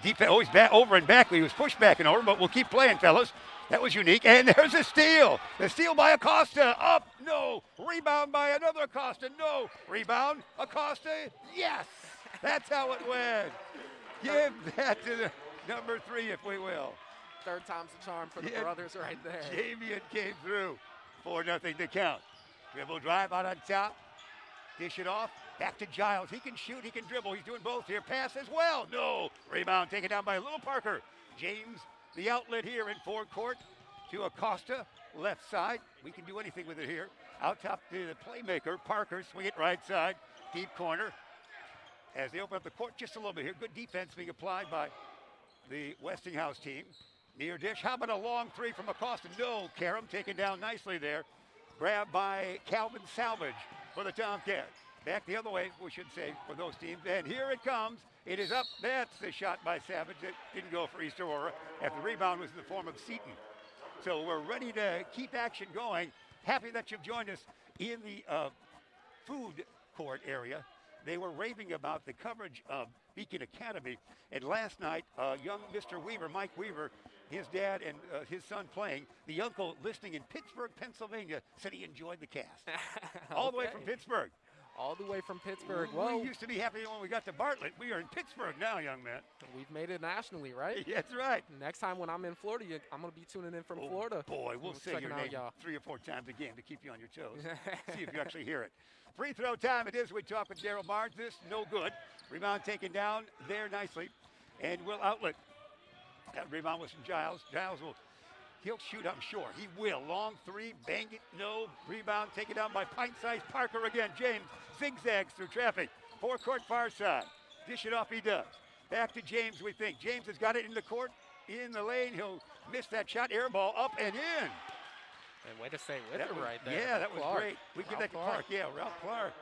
Deep, oh, he's back over and back. He was pushed back and over, but we'll keep playing, fellas. That was unique. And there's a steal. The steal by Acosta. Up. No. Rebound by another Acosta. No. Rebound. Acosta. Yes. That's how it went. Give that to the number 3, if we will. Third time's the charm for the brothers right there. Jamian came through. 4-0 to count. Dribble drive out on top. Dish it off. Back to Giles. He can shoot. He can dribble. He's doing both here. Pass as well. No. Rebound taken down by Little Parker. James, the outlet here in forecourt to Acosta. Left side. We can do anything with it here. Out top to the playmaker. Parker. Swing it right side. Deep corner. As they open up the court just a little bit here. Good defense being applied by the Westinghouse team. Near dish. How about a long 3 from Acosta? No. Karam taken down nicely there. Grabbed by Calvin Salvage for the Tomcats. Back the other way, we should say, for those teams. And here it comes. It is up. That's the shot by Savage. It didn't go for East Aurora. After the rebound was in the form of Seaton. So we're ready to keep action going. Happy that you've joined us in the food court area. They were raving about the coverage of Beacon Academy. And last night, young Mr. Weaver, Mike Weaver, his dad and his son playing, the uncle listening in Pittsburgh, Pennsylvania, said he enjoyed the cast. All the way from Pittsburgh. All the way from Pittsburgh. Well, we used to be happy when we got to Bartlett. We are in Pittsburgh now, young man. We've made it nationally, right? That's right. Next time when I'm in Florida, I'm going to be tuning in from Florida. Boy, we'll say your name 3 or 4 times a game to keep you on your toes. See if you actually hear it. Free throw time it is. We talk with Daryl Barnes. This no good. Rebound taken down there nicely. And Will Outlet. That rebound was from Giles. Giles he'll shoot, I'm sure. He will. Long 3, bang it, no. Rebound taken down by pint-sized Parker again. James zigzags through traffic. Forecourt far side. Dish it off, he does. Back to James, we think. James has got it in the court, in the lane. He'll miss that shot. Air ball up and in. And way to stay with it right there. Yeah, that was Clark. great. We give that to Clark. Yeah, Ralph Clark.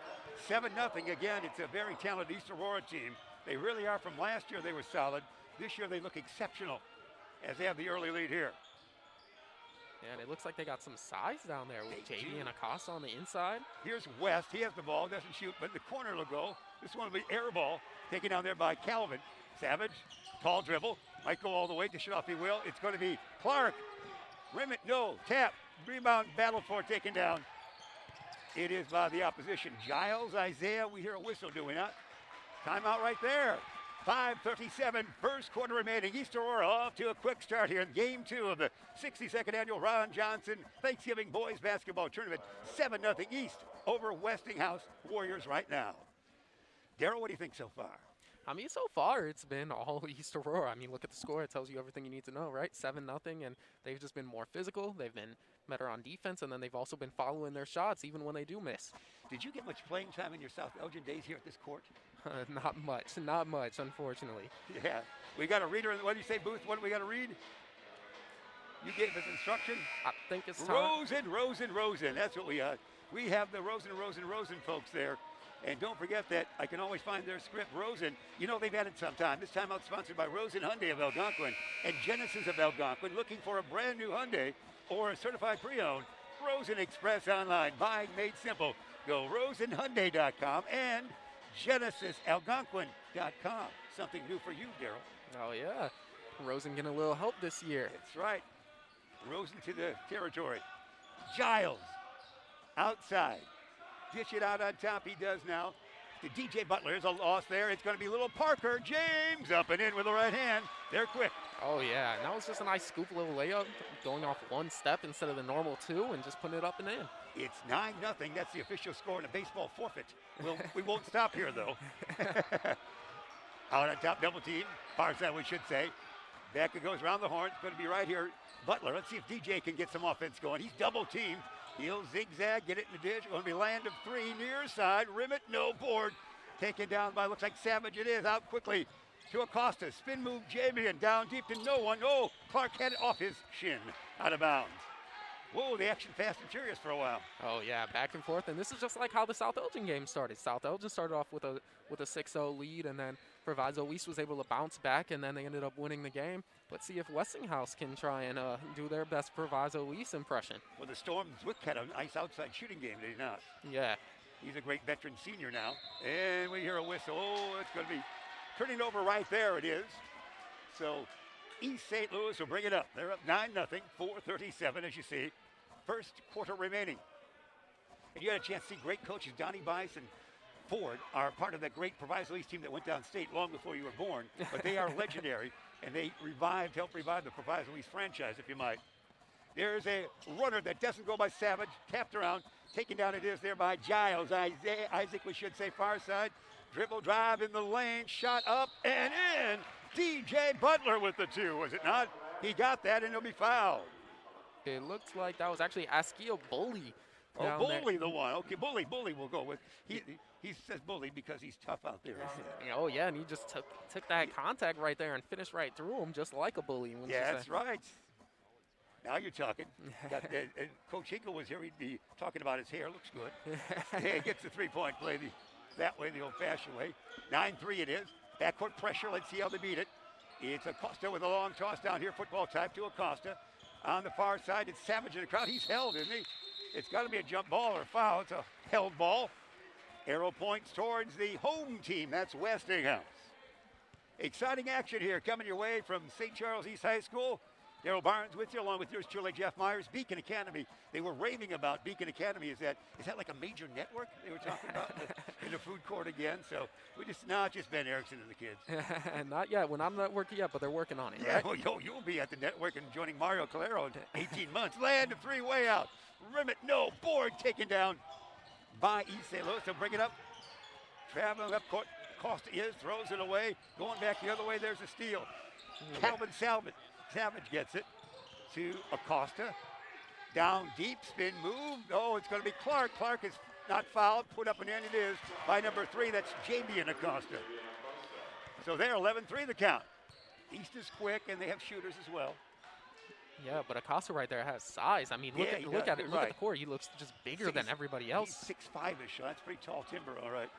7-0 again. It's a very talented East Aurora team. They really are. From last year, they were solid. This year, they look exceptional as they have the early lead here. Yeah, and it looks like they got some size down there with JD and Acosta on the inside. Here's West. He has the ball, doesn't shoot, but the corner will go. This one will be air ball, taken down there by Calvin. Savage, tall dribble, might go all the way, dish it off, he will. It's going to be Clark. Rim it, no, tap, rebound, battle for, taken down. It is by the opposition. Giles, Isaiah, we hear a whistle, do we not? Timeout right there. 5:37, first quarter remaining. East Aurora off to a quick start here in game 2 of the 62nd annual Ron Johnson Thanksgiving Boys Basketball Tournament. 7-0 East over Westinghouse Warriors right now. Daryl, what do you think so far? I mean, so far it's been all East Aurora. I mean, look at the score. It tells you everything you need to know, right? 7-0, and they've just been more physical. They've been better on defense, and then they've also been following their shots even when they do miss. Did you get much playing time in your South Elgin days here at this court? Not much, unfortunately. Yeah. We got a reader. What do you say, Booth? What do we got to read? You gave us instruction? I think it's time. Rosen. That's what we have. We have the Rosen folks there. And don't forget that I can always find their script, Rosen. You know, they've added some time. This time out sponsored by Rosen Hyundai of Algonquin and Genesis of Algonquin. Looking for a brand new Hyundai or a certified pre-owned? Rosen Express online. Buying made simple. Go rosenhyundai.com and GenesisAlgonquin.com. Something new for you, Daryl. Oh, yeah. Rosen getting a little help this year. That's right. Rosen to the territory. Giles outside. Dish it out on top. He does now. To DJ Butler. There's a loss there. It's going to be Little Parker. James up and in with the right hand. They're quick. Oh, yeah. And that was just a nice scoop little layup, going off one step instead of the normal 2 and just putting it up and in. It's 9-0. That's the official score in a baseball forfeit. We won't stop here, though. Out on top, double team. Far side, we should say. Back it goes around the horn. It's going to be right here. Butler. Let's see if DJ can get some offense going. He's double teamed. He'll zigzag, get it in the ditch. Going to be land of 3, near side. Rim it, no board. Taken down by, looks like Savage it is. Out quickly to Acosta. Spin move, Jamian down deep to no one. Oh, Clark had it off his shin. Out of bounds. Whoa, the action fast and furious for a while. Oh, yeah, back and forth. And this is just like how the South Elgin game started. South Elgin started off with a 6-0 lead, and then Proviso East was able to bounce back, and then they ended up winning the game. Let's see if Westinghouse can try and do their best Proviso East impression. Well, the Storm's Wick had a nice outside shooting game, did he not? Yeah. He's a great veteran senior now. And we hear a whistle. Oh, it's going to be turning over right there. It is. So East St. Louis will bring it up. They're up 9-0, 4:37 as you see. First quarter remaining. And you had a chance to see great coaches. Donnie Bice and Ford are part of that great Proviso East team that went downstate long before you were born. But they are legendary, and they helped revive the Proviso East franchise, if you might. There's a runner that doesn't go by Savage, tapped around, taken down it is there by Giles. Isaac, we should say, far side. Dribble drive in the lane, shot up and in. DJ Butler with the 2, was it not? He got that, and he'll be fouled. It looks like that was actually Askia Bully. Oh, Bully the one. Okay, Bully we'll go with. He says Bully because he's tough out there. Oh, yeah, and he just took that contact right there and finished right through him just like a bully. Yeah, that's right. Now you're talking. And Coach Hinkle was here. He'd be talking about his hair. Looks good. He gets the three-point play that way, the old-fashioned way. 9-3 it is. Backcourt pressure. Let's see how they beat it. It's Acosta with a long toss down here. Football type to Acosta. On the far side, it's Savage in the crowd. He's held, isn't he? It's got to be a jump ball or a foul. It's a held ball. Arrow points towards the home team. That's Westinghouse. Exciting action here coming your way from St. Charles East High School. Daryl Barnes with you, along with yours truly, Jeff Myers. Beacon Academy. They were raving about Beacon Academy. Is that like a major network they were talking about in the food court again? So it's just Ben Erickson and the kids. Not yet. We're not networking yet, but they're working on it. Yeah, right? well, you'll be at the network and joining Mario Calero in 18 months. Land a 3-way out. Rim it, no. Board taken down by East St. Louis. They'll bring it up. Traveling up court. Costa throws it away. Going back the other way, there's a steal. Calvin Savage gets it to Acosta. Down deep, spin move. Oh, it's going to be Clark. Clark is not fouled. Put up and in it is by number 3. That's Jamie and Acosta. So they're 11-3 the count. East is quick, and they have shooters as well. Yeah, but Acosta right there has size. I mean, look at the court. He looks just bigger than everybody else. He's 6'5"-ish, so that's pretty tall timber, all right.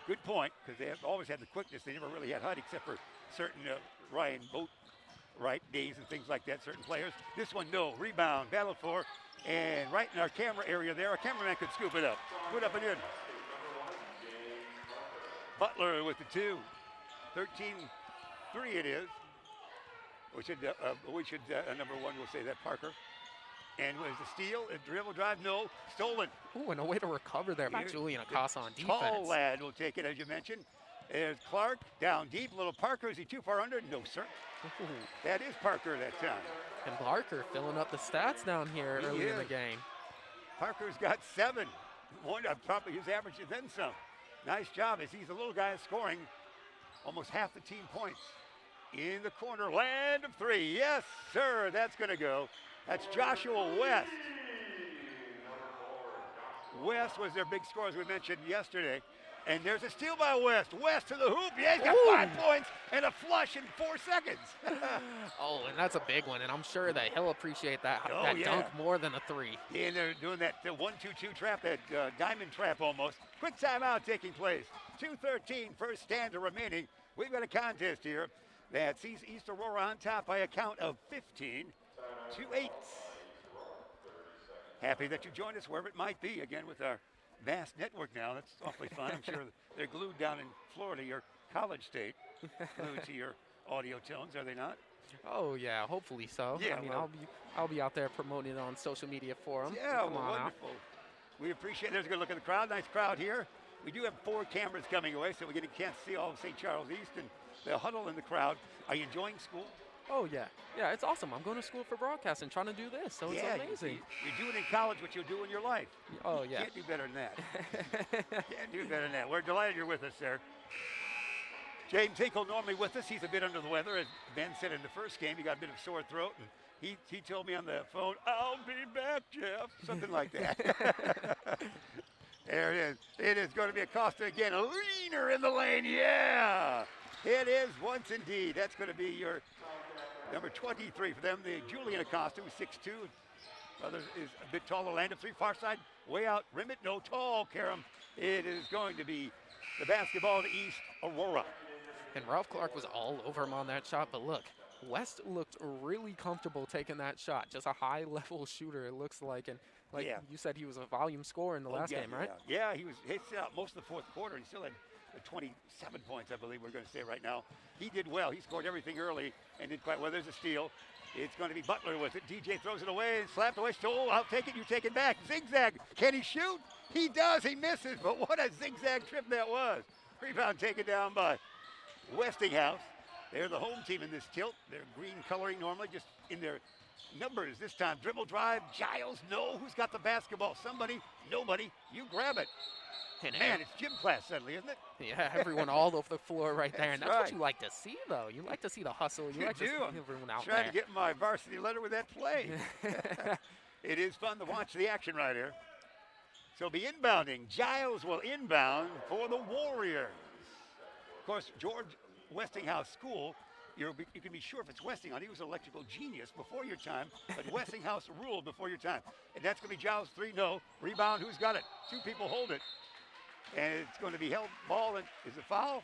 Good point, because they have always had the quickness. They never really had height except for certain Ryan Boatwright days and things like that, certain players. This one, no. Rebound, battle for, and right in our camera area there, our cameraman could scoop it up. Put up and in. Butler with the 2. 13-3 it is. We should number 1, we'll say that, Parker. And was the steal, a dribble drive, no, stolen. Ooh, and a way to recover there by Julian Acosta on defense. Tall lad will take it, as you mentioned. There's Clark, down deep, little Parker, is he too far under? No, sir. Ooh. That is Parker that time. And Parker filling up the stats down here early in the game. Parker's got 7. Probably his average is then some. Nice job as he's a little guy scoring almost half the team points. In the corner, land of 3. Yes, sir, that's going to go. That's Joshua West. West was their big scorer, as we mentioned yesterday. And there's a steal by West. West to the hoop. Yeah, he's got 5 points and a flush in 4 seconds. Oh, and that's a big one. And I'm sure that he'll appreciate that dunk more than a 3. Yeah, and they're doing that 1-2-2 trap, that diamond trap almost. Quick timeout taking place. 2:13, first stanza remaining. We've got a contest here that sees East Aurora on top by a count of 15-8. Happy that you joined us wherever it might be, again with our vast network now. That's awfully fun. I'm sure they're glued down in Florida, your college state, glued to your audio tones, are they not? Oh yeah, hopefully so. Yeah, I mean, I'll be out there promoting it on social media for them. Yeah, wonderful. We appreciate it. There's a good look at the crowd. Nice crowd here. We do have 4 cameras coming away, so we get a chance to see all of St. Charles East and the huddle in the crowd. Are you enjoying school? Oh yeah, it's awesome. I'm going to school for broadcasting, trying to do this, so it's amazing. You're doing in college what you'll do in your life. Oh yeah. Can't do better than that. Can't do better than that. We're delighted you're with us, sir. James Hinkle normally with us. He's a bit under the weather, as Ben said in the first game. He got a bit of sore throat, and he told me on the phone, "I'll be back, Jeff," something like that. There it is. It is going to be Acosta again. A leaner in the lane. Yeah, it is once indeed. That's going to be your number 23 for them. The Julian Acosta, who's 6'2". Other is a bit taller. Land of 3, far side, way out. Rim it, no tall, Karam. It is going to be the basketball to East Aurora. And Ralph Clark was all over him on that shot, but look, West looked really comfortable taking that shot. Just a high-level shooter, it looks like. And like you said, he was a volume scorer in the last game, right? Yeah, he stayed out most of the fourth quarter. He still had 27 points, I believe we're going to say right now. He did well. He scored everything early and did quite well. There's a steal. It's going to be Butler with it. DJ throws it away and slapped away. Stoll, I'll take it. You take it back. Zigzag. Can he shoot? He does. He misses. But what a zigzag trip that was. Rebound taken down by Westinghouse. They're the home team in this tilt. They're green coloring normally, just in their numbers this time. Dribble drive. Giles, no. Who's got the basketball? Somebody. Nobody. You grab it. Man, it's gym class suddenly, isn't it? Yeah, everyone all over the floor right there. And that's right. what you like to see, though. You like to see the hustle. You like to see everyone out Trying there. to get my varsity letter with that play. It is fun to watch the action right here. So be inbounding. Giles will inbound for the Warriors. Of course, George Westinghouse School, you can be sure if it's Westinghouse, he was an electrical genius before your time, but Westinghouse ruled before your time. And that's going to be Giles 3, no. Rebound, who's got it? Two people hold it. And it's going to be held ball, and is it foul?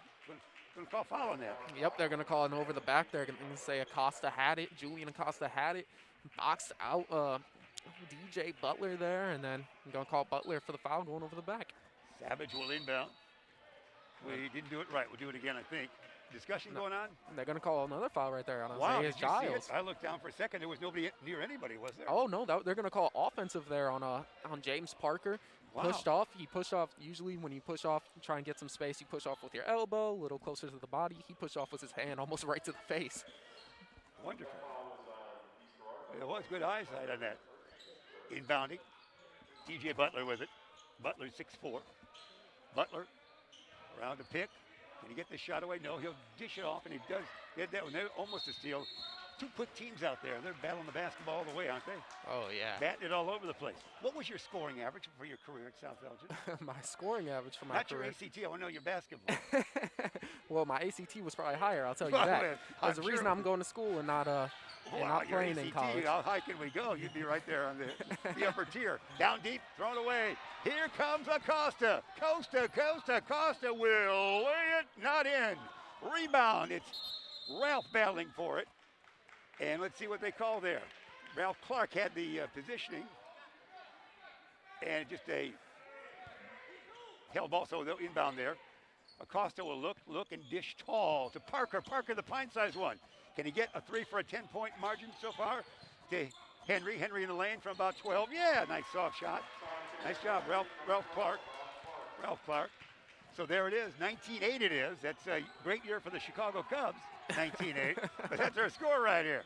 Going to call foul on that. Yep, they're going to call an over the back. They're going to say Acosta had it. Julian Acosta had it. Boxed out DJ Butler there, and then I'm going to call Butler for the foul going over the back. Savage will inbound. We didn't do it right. We'll do it again, I think. Discussion going on? They're going to call another foul right there on Wow, Isaiah did you see Giles. it? I looked down for a second. There was nobody near anybody, was there? Oh, no, they're going to call offensive there on James Parker. Wow. Pushed off. He pushed off. Usually when you push off, try and get some space, you push off with your elbow, a little closer to the body. He pushed off with his hand almost right to the face. Wonderful. There was good eyesight on that. Inbounding. DJ Butler with it. Butler 6'4". Butler around the pick. Can he get the shot away? No, he'll dish it off, and he does get that one. They're almost a steal. Two quick teams out there. They're battling the basketball all the way, aren't they? Oh, yeah. Batting it all over the place. What was your scoring average for your career at South Elgin? My scoring average for my career. Not your ACT. I want to know your basketball. Well, my ACT was probably higher, I'll tell you that. There's a reason I'm going to school and not playing in college. How high can we go? You'd be right there on the upper tier. Down deep, thrown away. Here comes Acosta. Costa will lay it, not in. Rebound. It's Ralph battling for it. And let's see what they call there. Ralph Clark had the positioning. And just a held ball, so they'll inbound there. Acosta will look and dish tall to Parker. Parker, the pint-sized one. Can he get a 3 for a 10-point margin so far? To Henry in the lane from about 12. Yeah, nice soft shot. Nice job, Ralph Clark. So there it is, 19-8 it is. That's a great year for the Chicago Cubs, 19-8. But that's our score right here.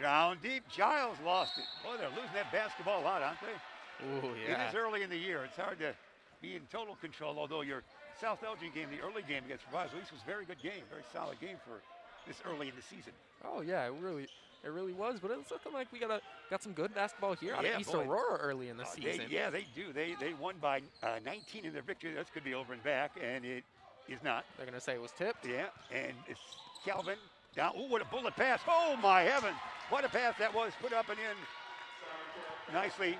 Down deep, Giles lost it. Boy, they're losing that basketball a lot, aren't they? Oh, yeah. It is early in the year. It's hard to be in total control, although your South Elgin game, the early game against Proviso East was a very good game, very solid game for this early in the season. Oh, yeah, it really was. But it's looking like we got some good basketball here out of East boy. Aurora early in the season. They do. They won by 19 in their victory. This could be over and back, and it is not. They're going to say it was tipped. Yeah, and it's Calvin down. Oh, what a bullet pass. Oh, my heavens. What a pass that was. Put up and in nicely.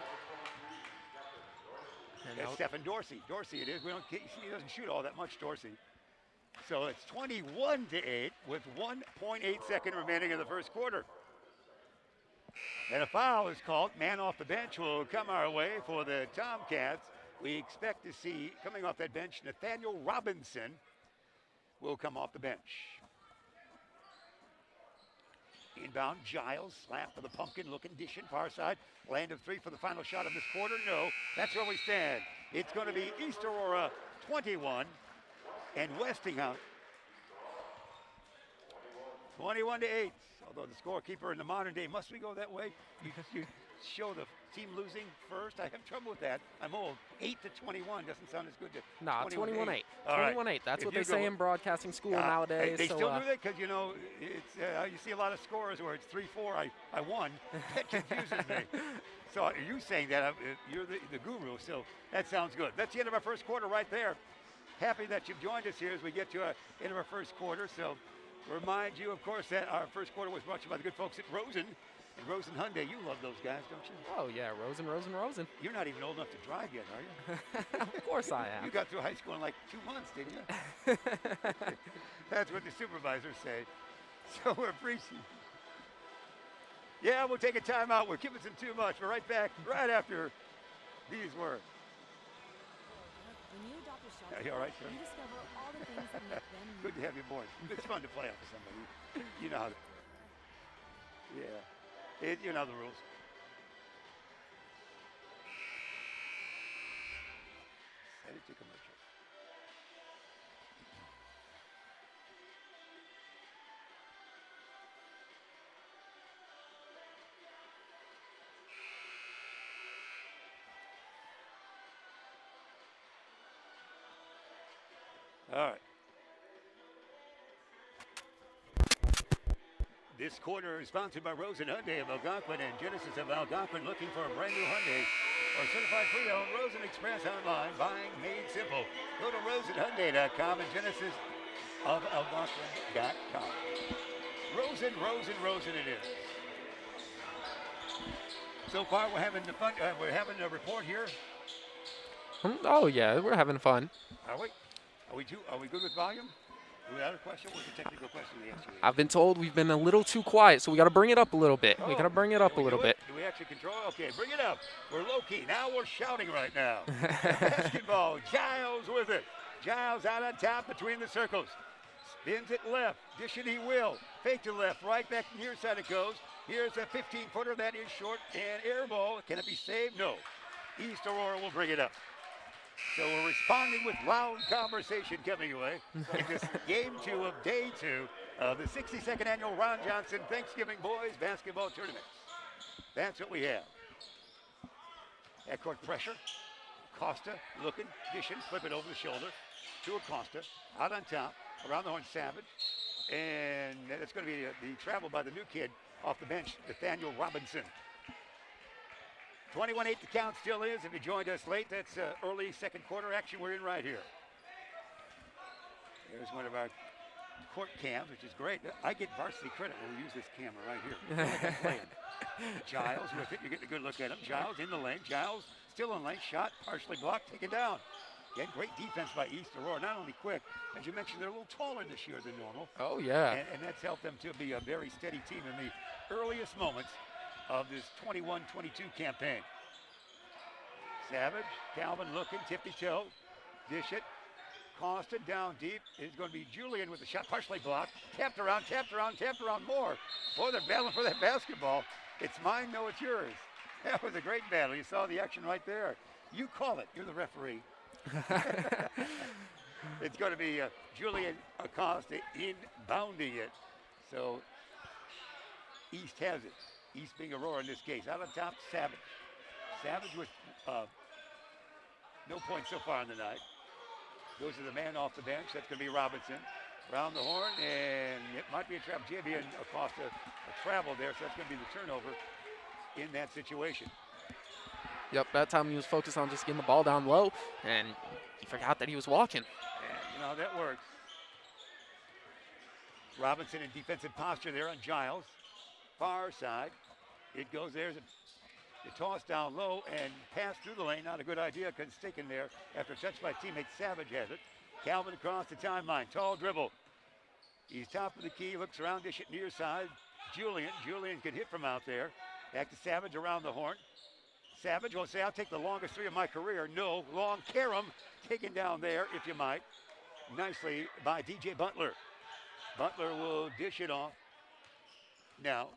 That's Stephen Dorsey. Dorsey it is. He doesn't shoot all that much, Dorsey. So it's 21-8 with 1.8 seconds remaining in the first quarter. And a foul is called. Man off the bench will come our way for the Tomcats. We expect to see, coming off that bench, Nathaniel Robinson will come off the bench. Inbound, Giles, slap for the pumpkin, looking, dishing, far side. Land of 3 for the final shot of this quarter. No, that's where we stand. It's going to be East Aurora 21 and Westinghouse 21-8. Although the scorekeeper in the modern day, must we go that way? You show the team losing first. I have trouble with that. I'm old. 8-21 doesn't sound as good to. Nah, 21-8. 21-8. That's what they say in broadcasting school nowadays. They still do that because, it's you see a lot of scores where it's 3-4. I won. That confuses me. So are you saying that? You're the guru, so that sounds good. That's the end of our first quarter right there. Happy that you've joined us here as we get to the end of our first quarter. So remind you, of course, that our first quarter was brought to you by the good folks at Rosen. And Rosen Hyundai, you love those guys, don't you? Oh, yeah, Rosen. You're not even old enough to drive yet, are you? Of course I am. You got through high school in like 2 months, didn't you? That's what the supervisors say. So we're appreciating. Yeah, we'll take a timeout. We're giving some too much. We're right back right after these words. The new Dr. Yeah, you all right, sir? You discover all the things that make them Good to have you aboard. It's fun to play out with somebody. You know how to. Yeah. You know the rules. Set it to commercial. All right. This quarter is sponsored by Rosen Hyundai of Algonquin and Genesis of Algonquin. Looking for a brand new Hyundai or certified pre-owned? Rosen Express online. Buying made simple. Go to rosenhyundai.com and Genesis of Algonquin.com. Rosen it is. So far, we're having the fun. We're having a report here. Oh yeah, we're having fun. Are we? Are we good with volume? Do we have a question? What's the technical question they asked you? I've been told we've been a little too quiet, so we got to bring it up a little bit. We got to bring it up a little bit. Do we actually control? Okay, bring it up. We're low key. Now we're shouting right now. Basketball. Giles with it. Giles out on top between the circles. Spins it left. Dish it he will. Fake to left. Right back near side it goes. Here's a 15-footer that is short and air ball. Can it be saved? No. East Aurora will bring it up. So we're responding with loud conversation coming your way. In this game 2 of day 2 of the 62nd annual Ron Johnson Thanksgiving Boys Basketball Tournament. That's what we have. Backcourt pressure. Acosta looking, dishing, flip it over the shoulder to Acosta. Out on top, around the horn, Savage. And it's going to be the travel by the new kid off the bench, Nathaniel Robinson. 21-8 the count still is. If you joined us late, that's early second quarter action we're in right here. There's one of our court cams, which is great. I get varsity credit when we use this camera right here. Giles with it. You're getting a good look at him. Giles in the lane. Giles still in lane. Shot partially blocked, taken down. Again, great defense by East Aurora. Not only quick, as you mentioned, they're a little taller this year than normal. Oh, yeah. And that's helped them to be a very steady team in the earliest moments of this 21-22 campaign. Savage, Calvin looking, tippy-toe, dish it. Costa down deep. It's going to be Julian with the shot partially blocked. Tapped around more. Boy, they're battling for that basketball. It's mine, no, it's yours. That was a great battle. You saw the action right there. You call it. You're the referee. It's going to be Julian Acosta inbounding it. So East has it. East being Aurora in this case. Out on top, Savage. Savage with no points so far in the night. Goes to the man off the bench. That's going to be Robinson. Around the horn, and it might be a trap. JB and Acosta travel there, so that's going to be the turnover in that situation. Yep, that time he was focused on just getting the ball down low, and he forgot that he was walking. And, that works. Robinson in defensive posture there on Giles. Far side. It goes there. The toss down low and pass through the lane. Not a good idea because it's taken there after touch by teammate. Savage has it. Calvin across the timeline. Tall dribble. He's top of the key. Looks around, dish it near side. Julian can hit from out there. Back to Savage around the horn. Savage will say, I'll take the longest three of my career. No, long carom taken down there, if you might. Nicely by DJ Butler. Butler will dish it off. Now.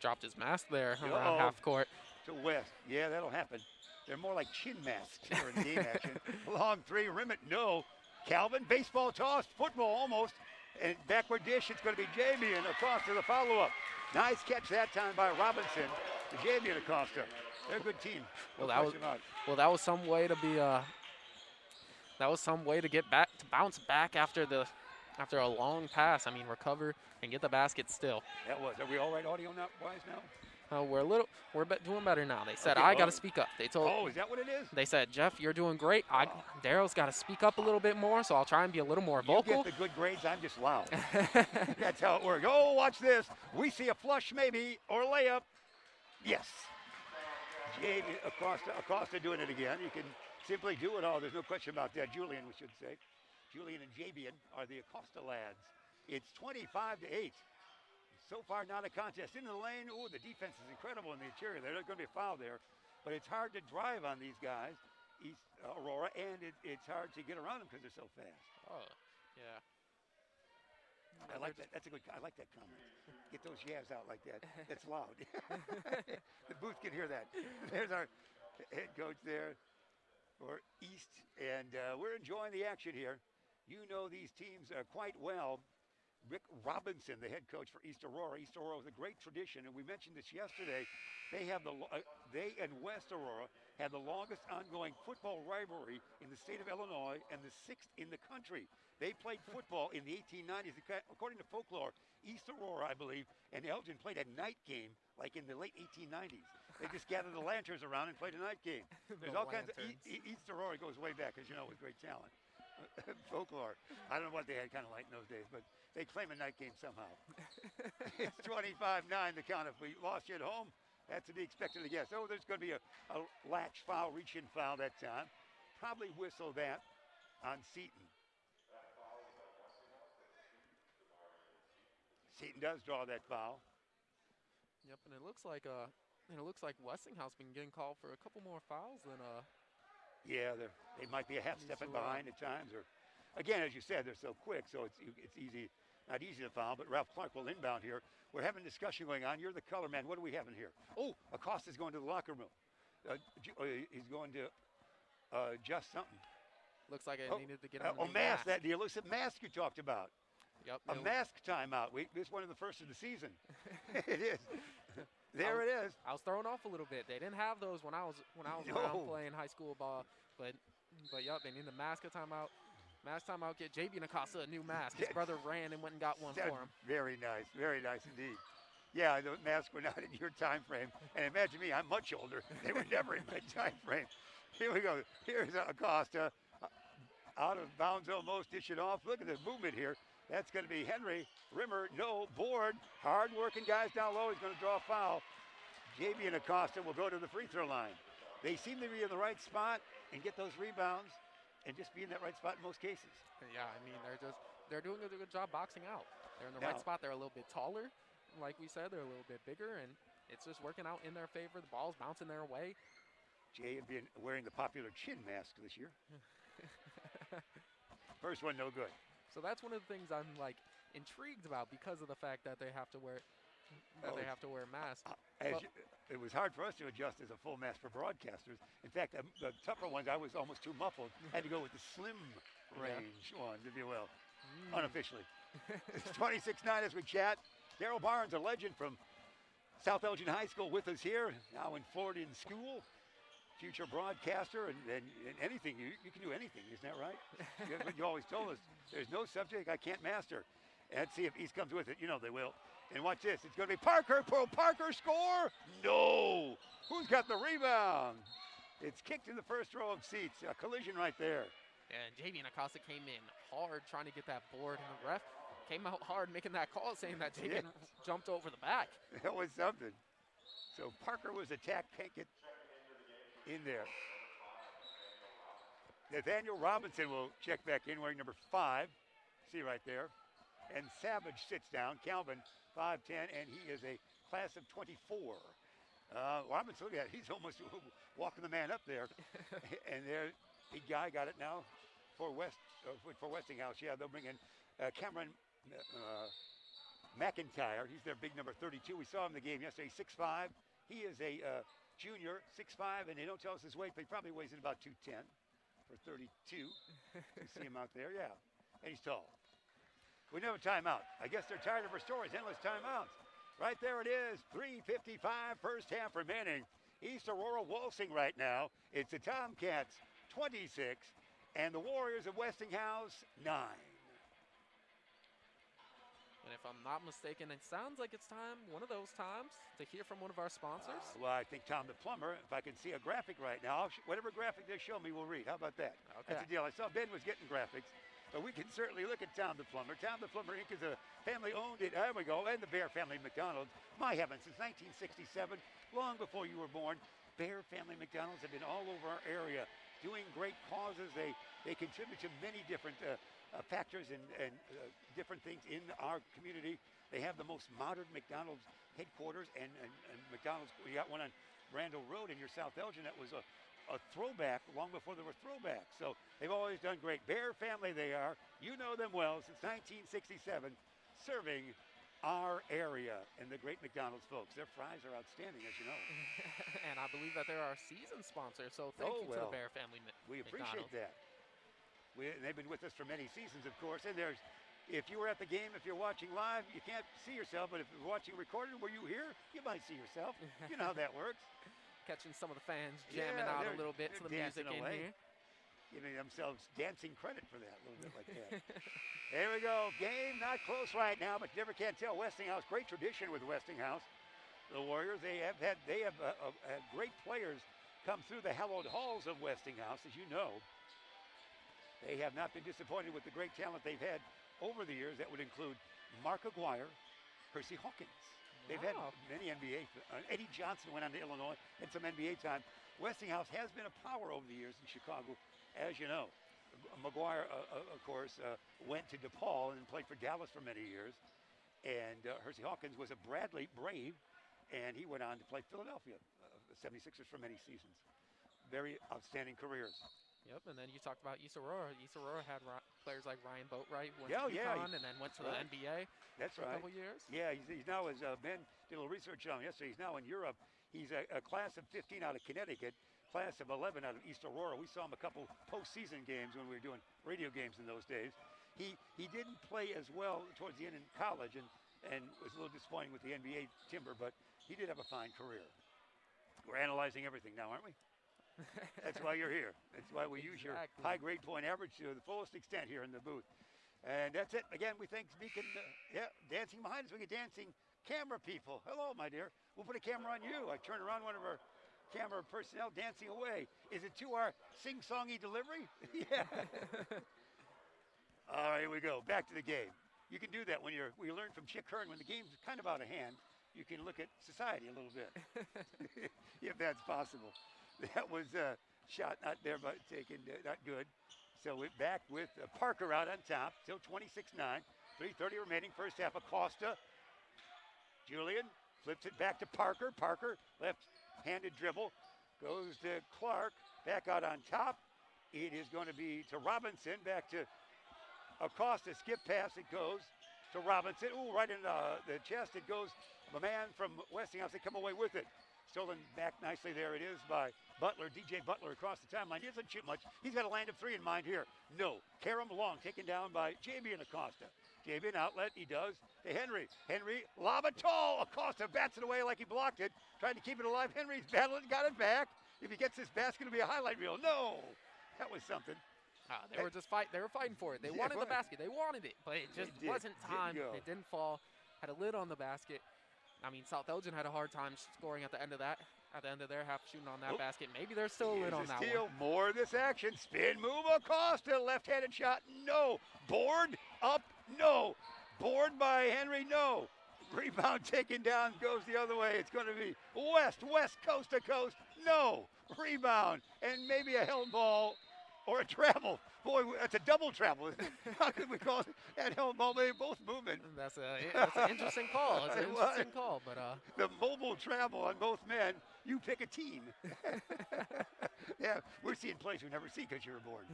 Dropped his mask there around half court. To West. Yeah, that'll happen. They're more like chin masks here in game action. Long three, rim it, no. Calvin, baseball toss, football almost. And backward dish, it's going to be Jamie and Acosta the follow-up. Nice catch that time by Robinson to Jamie and Acosta. They're a good team. That was some way to be that was some way to get back, to bounce back after a long pass. I mean, recover and get the basket still. That was. Are we all right audio wise now? We're doing better now. They said, I got to speak up. They told. Oh, is that what it is? They said, Jeff, you're doing great. Daryl's got to speak up a little bit more, so I'll try and be a little more vocal. You get the good grades. I'm just loud. That's how it works. Oh, watch this. We see a flush maybe or layup. Yes. Acosta doing it again. You can simply do it all. There's no question about that. Julian, we should say. Julian and Jabian are the Acosta lads. It's 25-8. So far, not a contest. Into the lane. Ooh, the defense is incredible in the interior. There's going to be a foul there. But it's hard to drive on these guys. East Aurora, and it's hard to get around them because they're so fast. Oh, yeah. I like that. That's a good. I like that comment. Get those yabs out like that. That's loud. The booth can hear that. There's our head coach there for East, and we're enjoying the action here. You know these teams quite well. Rick Robinson, the head coach for East Aurora. East Aurora is a great tradition, and we mentioned this yesterday. They have they and West Aurora have the longest ongoing football rivalry in the state of Illinois and the 6th in the country. They played football in the 1890s. According to folklore, East Aurora, I believe, and Elgin played a night game like in the late 1890s. They just gathered the lanterns around and played a night game. There's all kinds of East Aurora goes way back, as you know, with great talent. Folklore. I don't know what they had kind of like in those days, but they claim a night game somehow. It's 25-9 the count. If we lost you at home, that's to be expected to guess. Oh, there's going to be a latch foul, reach-in foul that time. Probably whistle that on Seton. Seton does draw that foul. Yep, and it looks like Westinghouse been getting called for a couple more fouls than Yeah, they might be a half stepping behind at times, or again, as you said, they're so quick, so it's easy, not easy to foul. But Ralph Clark will inbound here. We're having a discussion going on. You're the color man. What are we having here? Oh, Acosta's going to the locker room. He's going to adjust something. looks like it needed to get on a mask. That the elusive mask you talked about. Yep. A mask timeout. This is one of the first of the season. It is. There it is. I was thrown off a little bit. They didn't have those when I was around playing high school ball, but yep, they need the mask timeout. Mask timeout. Get JB Acosta a new mask. His brother ran and went and got one for him. Very nice indeed. Yeah, the masks were not in your time frame. And imagine me, I'm much older. They were never in my time frame. Here we go. Here's Acosta. Out of bounds almost, dish it off. Look at the movement here. That's going to be Henry. Rimmer, no, board. Hard-working guys down low. He's going to draw a foul. JB and Acosta will go to the free throw line. They seem to be in the right spot and get those rebounds and just be in that right spot in most cases. Yeah, I mean, they're doing a good job boxing out. They're in the right spot. They're a little bit taller. Like we said, they're a little bit bigger, and it's just working out in their favor. The ball's bouncing their way. Jay had been wearing the popular chin mask this year. First one, no good. So that's one of the things I'm like intrigued about because of the fact that they have to wear masks. It was hard for us to adjust as a full mask for broadcasters. In fact, the tougher ones, I was almost too muffled. Had to go with the slim range ones, if you will, unofficially. It's 26-9 as we chat. Daryl Barnes, a legend from South Elgin High School, with us here, now in Floridian school. Future broadcaster and anything. You can do anything, isn't that right? You always told us there's no subject I can't master. And let's see if East comes with it. You know they will. And watch this. It's going to be Parker. Will Parker score? No. Who's got the rebound? It's kicked in the first row of seats. A collision right there. And JV Acosta came in hard trying to get that board, and the ref came out hard making that call, saying that JV jumped over the back. That was something. So Parker was attacked. Can't get in there. Nathaniel Robinson will check back in wearing number 5. See right there. And Savage sits down. Calvin, 5'10", and he is a class of 24. Robinson, look at it. He's almost walking the man up there. And there, the guy got it now for Westinghouse. Yeah, they'll bring in Cameron McIntyre. He's their big number 32. We saw him in the game yesterday. 6'5". He is a junior, 6'5", and they don't tell us his weight, but he probably weighs in about 210 for 32. You see him out there, yeah. And he's tall. We never time out. I guess they're tired of our stories, endless timeouts. Right there it is, 3:55, first half remaining. East Aurora waltzing right now. It's the Tomcats, 26, and the Warriors of Westinghouse, 9. And if I'm not mistaken, it sounds like it's time, one of those times, to hear from one of our sponsors. Well, I think Tom the Plumber, if I can see a graphic right now, whatever graphic they show me, we'll read. How about that? Okay. That's the deal. I saw Ben was getting graphics, but we can certainly look at Tom the Plumber. Tom the Plumber Inc. is a family-owned, there we go, and the Bear Family McDonald's. My heavens, since 1967, long before you were born, Bear Family McDonald's have been all over our area doing great causes. They contribute to many different factors and different things in our community. They have the most modern McDonald's headquarters and McDonald's. We got one on Randall Road in your South Elgin that was a throwback long before there were throwbacks. So they've always done great. Bear family they are. You know them well since 1967, serving our area and the great McDonald's folks. Their fries are outstanding, as you know. And I believe that they're our season sponsor, so thank you to the Bear family. We appreciate McDonald's. that. They've been with us for many seasons, of course. And if you were at the game, if you're watching live, you can't see yourself. But if you're watching recorded, were you here? You might see yourself. You know how that works. Catching some of the fans jamming out a little bit to the music in here. Giving themselves dancing credit for that, a little bit like that. There we go. Game not close right now, but you never can tell. Westinghouse, great tradition with Westinghouse. The Warriors, they have had great players come through the hallowed halls of Westinghouse, as you know. They have not been disappointed with the great talent they've had over the years. That would include Mark Aguirre, Percy Hawkins. They've had many NBA. Eddie Johnson went on to Illinois, had some NBA time. Westinghouse has been a power over the years in Chicago, as you know. Maguire, of course, went to DePaul and played for Dallas for many years. And Percy Hawkins was a Bradley Brave, and he went on to play Philadelphia, the 76ers for many seasons. Very outstanding careers. Yep, and then you talked about East Aurora. East Aurora had players like Ryan Boatwright, went to UConn, and then went to the NBA for a couple years. Yeah, he's now, as Ben did a little research on him yesterday, he's now in Europe. He's a class of 15 out of Connecticut, class of 11 out of East Aurora. We saw him a couple postseason games when we were doing radio games in those days. He didn't play as well towards the end in college and was a little disappointing with the NBA timber, but he did have a fine career. We're analyzing everything now, aren't we? That's why you're here. That's why we use your high grade point average to the fullest extent here in the booth. And that's it. Again, we thank Beacon. Dancing behind us. We get dancing camera people. Hello, my dear. We'll put a camera on you. I turn around one of our camera personnel dancing away. Is it to our sing-songy delivery? Yeah. All right, here we go. Back to the game. You can do that when we learned from Chick Hearn when the game's kind of out of hand. You can look at society a little bit, if that's possible. That was a shot not there, but taken not good. So we're back with Parker out on top, still 26-9. 3:30 remaining, first half. Acosta. Julian flips it back to Parker. Parker, left-handed dribble, goes to Clark, back out on top. It is going to be to Robinson, back to Acosta. Skip pass, it goes to Robinson. Ooh, right in the chest. It goes a man from Westinghouse. They come away with it. Stolen back nicely. There it is by Butler. DJ Butler across the timeline. He doesn't shoot much. He's got a land of three in mind here. No. Karam Long taken down by JB and Acosta. JB an outlet. He does to Henry. Henry, lob it tall. Acosta bats it away like he blocked it. Tried to keep it alive. Henry's battling, got it back. If he gets this basket, it'll be a highlight reel. No. That was something. They were just fighting. They were fighting for it. They wanted the basket. They wanted it, but it just wasn't time. It didn't fall. Had a lid on the basket. I mean, South Elgin had a hard time scoring at the end of that. At the end of their half, shooting on that basket. Maybe there's still a lid on that one. More of this action. Spin move. Acosta. Left-handed shot. No. Board up. No. Board by Henry. No. Rebound taken down. Goes the other way. It's going to be West coast to coast. No. Rebound. And maybe a held ball. Or a travel. Boy, that's a double travel. How could we call it that held ball? Maybe both movement. That's an interesting call. It's an interesting call. But the mobile travel on both men. You pick a team. Yeah, we're seeing plays we never see because you were born.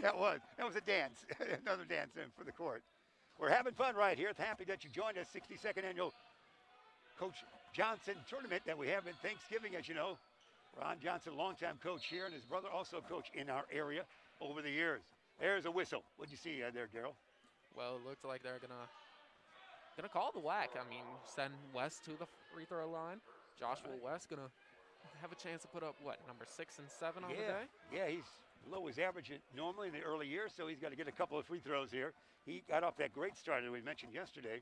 That was a dance. Another dance for the court. We're having fun right here. Happy that you joined us. 62nd annual Coach Johnson tournament that we have in Thanksgiving, as you know. Ron Johnson, longtime coach here, and his brother also coach in our area over the years. There's a whistle. What'd you see there, Daryl? Well, it looks like they're gonna call the whack. I mean, send West to the free throw line. Joshua West gonna have a chance to put up number 6 and 7 on the day. Yeah, he's below his average normally in the early years, so he's got to get a couple of free throws here. He got off that great start that we mentioned yesterday,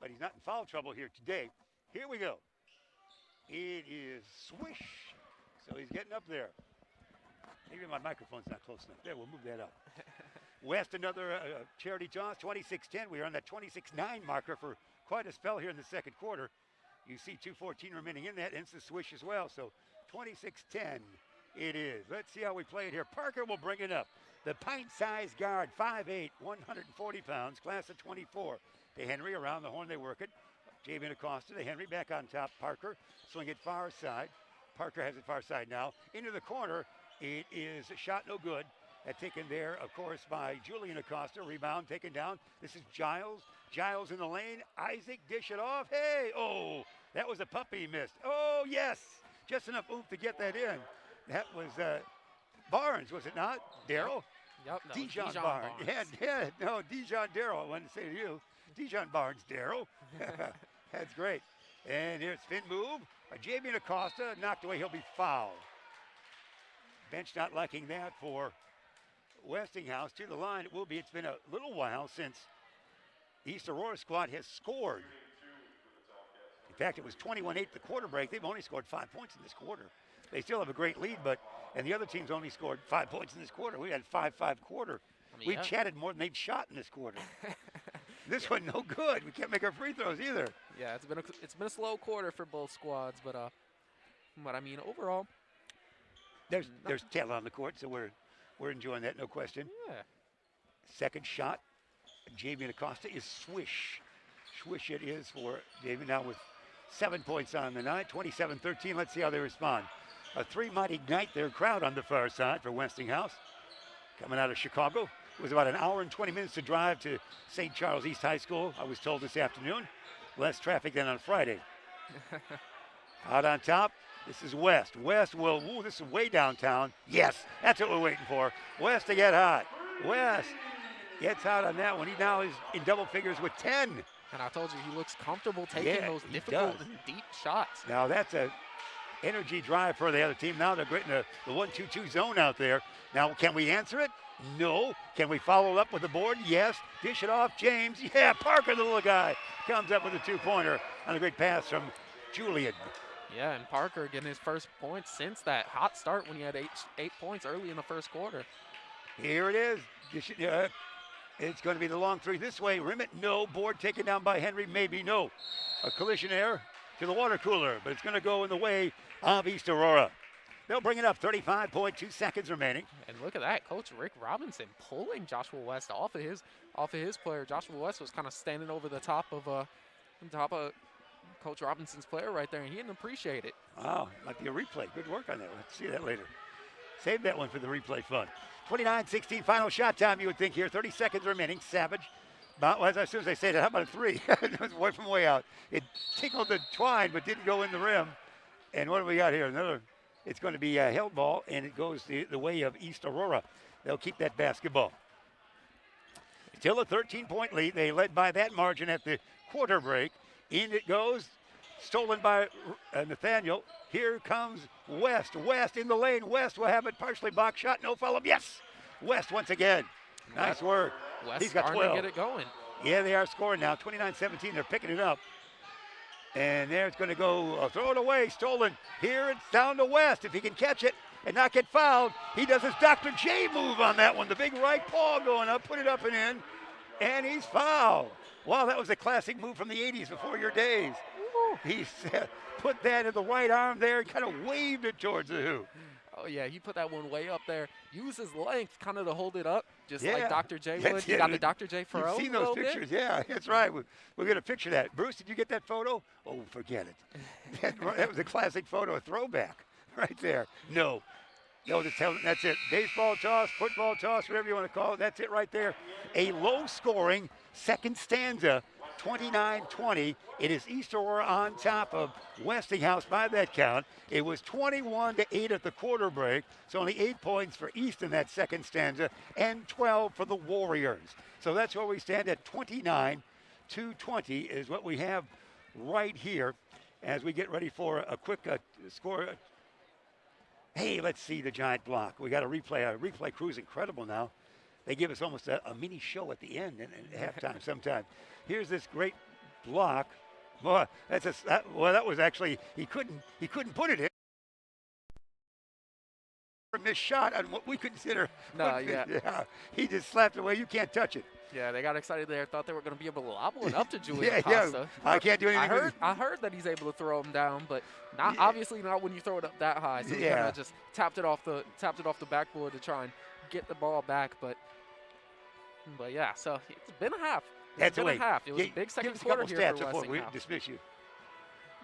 but he's not in foul trouble here today. Here we go. It is swish. So he's getting up there. Maybe my microphone's not close enough. There, we'll move that up. West, another charity toss, 26-10. We are on that 26-9 marker for quite a spell here in the second quarter. You see 2:14 remaining in that, and it's a swish as well. So 26-10 it is. Let's see how we play it here. Parker will bring it up. The pint-sized guard, 5'8", 140 pounds, class of 24. To Henry, around the horn they work it. Javian Acosta to Henry, back on top. Parker, swing it far side. Parker has it far side now. Into the corner. It is a shot no good. That taken there, of course, by Julian Acosta. Rebound taken down. This is Giles. Giles in the lane. Isaac dish it off. Hey, oh, that was a puppy missed. Oh, yes. Just enough oomph to get that in. That was Barnes, was it not? Daryl? Yep, no, Dijon Dijon Barnes. Barnes. Yeah, no, Dijon Daryl, I wanted to say to you. Dijon Barnes, Daryl. That's great. And here's spin move. Javian Acosta knocked away. He'll be fouled. Bench not liking that for Westinghouse. To the line it will be. It's been a little while since the East Aurora squad has scored. In fact, it was 21-8 at the quarter break. They've only scored 5 points in this quarter. They still have a great lead, and the other team's only scored 5 points in this quarter. We had 5-5 quarter. We chatted more than they've shot in this quarter. This one no good. We can't make our free throws either. Yeah, it's been a slow quarter for both squads, but I mean overall, there's talent on the court, so we're enjoying that, no question. Yeah. Second shot, Javian Acosta is swish. Swish it is for Javian now with 7 points on the night, 27-13. Let's see how they respond. A three-might ignite their crowd on the far side for Westinghouse. Coming out of Chicago. It was about an hour and 20 minutes to drive to St. Charles East High School, I was told this afternoon. Less traffic than on Friday. Out on top, this is West. West will, this is way downtown. Yes, that's what we're waiting for. West to get hot. West gets hot on that one. He now is in double figures with 10. And I told you, he looks comfortable taking those difficult and deep shots. Now that's a energy drive for the other team. Now they're getting the 1-2-2 zone out there. Now, can we answer it? No. Can we follow up with the board? Yes. Dish it off, James. Yeah, Parker, the little guy, comes up with a two-pointer on a great pass from Julian. Yeah, and Parker getting his first points since that hot start when he had eight points early in the first quarter. Here it is. It's going to be the long three this way. Rim it, no. Board taken down by Henry, maybe no. A collision error to the water cooler, but it's going to go in the way of East Aurora. They'll bring it up, 35.2 seconds remaining. And look at that, Coach Rick Robinson pulling Joshua West off of his player. Joshua West was kind of standing over the top of Coach Robinson's player right there, and he didn't appreciate it. Wow, might be a replay. Good work on that. Let's see that later. Save that one for the replay fun. 29-16 final shot time, you would think here. 30 seconds remaining. Savage. As soon as I said it, how about a three? It was way from way out. It tickled the twine, but didn't go in the rim. And what do we got here? Another. It's going to be a held ball, and it goes the way of East Aurora. They'll keep that basketball. Still a 13-point lead. They led by that margin at the quarter break. In it goes. Stolen by Nathaniel. Here comes West. West in the lane. West will have it partially blocked shot. No follow-up. Yes! West once again. Nice work. West He's got 12. starting to get it going. Yeah, they are scoring now. 29-17. They're picking it up. And there it's going to go. Throw it away. Stolen. Here it's down to West. If he can catch it and not get fouled, he does his Dr. J move on that one. The big right paw going up. Put it up and in. And he's fouled. Wow, that was a classic move from the 80s before your days. He put that in the right arm there and kind of waved it towards the hoop. Oh, yeah, he put that one way up there. Used his length kind of to hold it up, just like Yeah. Dr. J would. You got the Dr. J You've Furrow seen a those little pictures. bit? Yeah, that's right. We're going to picture that. Bruce, did you get that photo? Oh, forget it. That was a classic photo, a throwback right there. No, that's it. Baseball toss, football toss, whatever you want to call it. That's it right there. A low-scoring second stanza, 29-20. It is East Aurora on top of Westinghouse by that count. It was 21-8 at the quarter break. So only 8 points for East in that second stanza and 12 for the Warriors. So that's where we stand at 29-20 is what we have right here as we get ready for a quick score. Hey, let's see the giant block. We got a replay. Our replay crew is incredible now. They give us almost a mini show at the end and halftime sometimes. Here's this great block. Boy, that was actually he couldn't put it in. Missed shot on what we consider. Yeah, he just slapped it away. You can't touch it. Yeah, they got excited there. Thought they were going to be able to lobble it up to Julian Yeah. Acosta. I can't do anything. I heard that he's able to throw him down, but obviously not when you throw it up that high. So he kind of just tapped it off the backboard to try and get the ball back. But yeah, so it's been a half. It's been a half. It was a big second quarter here for Give us a couple stats before we Westinghouse. dismiss you.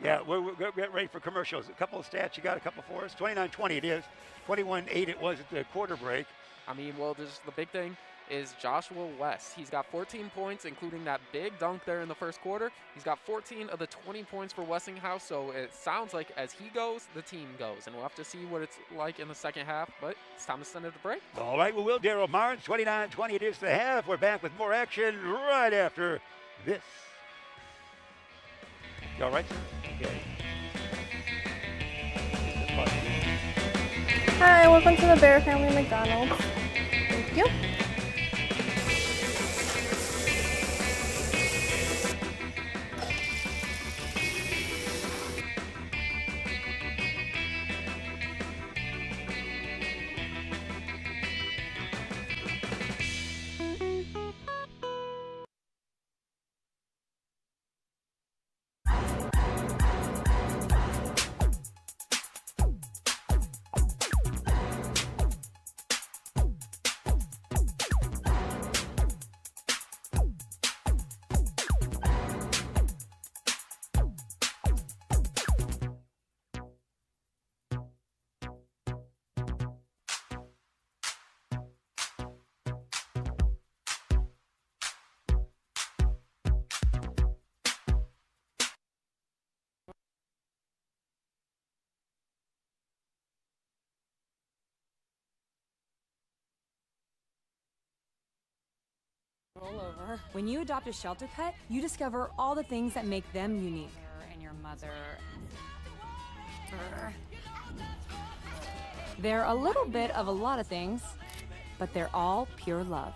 Yeah, we're getting ready for commercials. A couple of stats you got, a couple for us. 29-20 it is. 21-8 it was at the quarter break. I mean, well, the big thing is Joshua West. He's got 14 points, including that big dunk there in the first quarter. He's got 14 of the 20 points for Westinghouse, so it sounds like as he goes, the team goes. And we'll have to see what it's like in the second half, but it's time to send it to break. All right, we will. Daryl Martin, 29-20 it is the half. We're back with more action right after this. You all right, sir? Okay. Hi, welcome to the Bear Family McDonald's. Thank you. Roll over. When you adopt a shelter pet, you discover all the things that make them unique. And your mother. They're a little bit of a lot of things, but they're all pure love.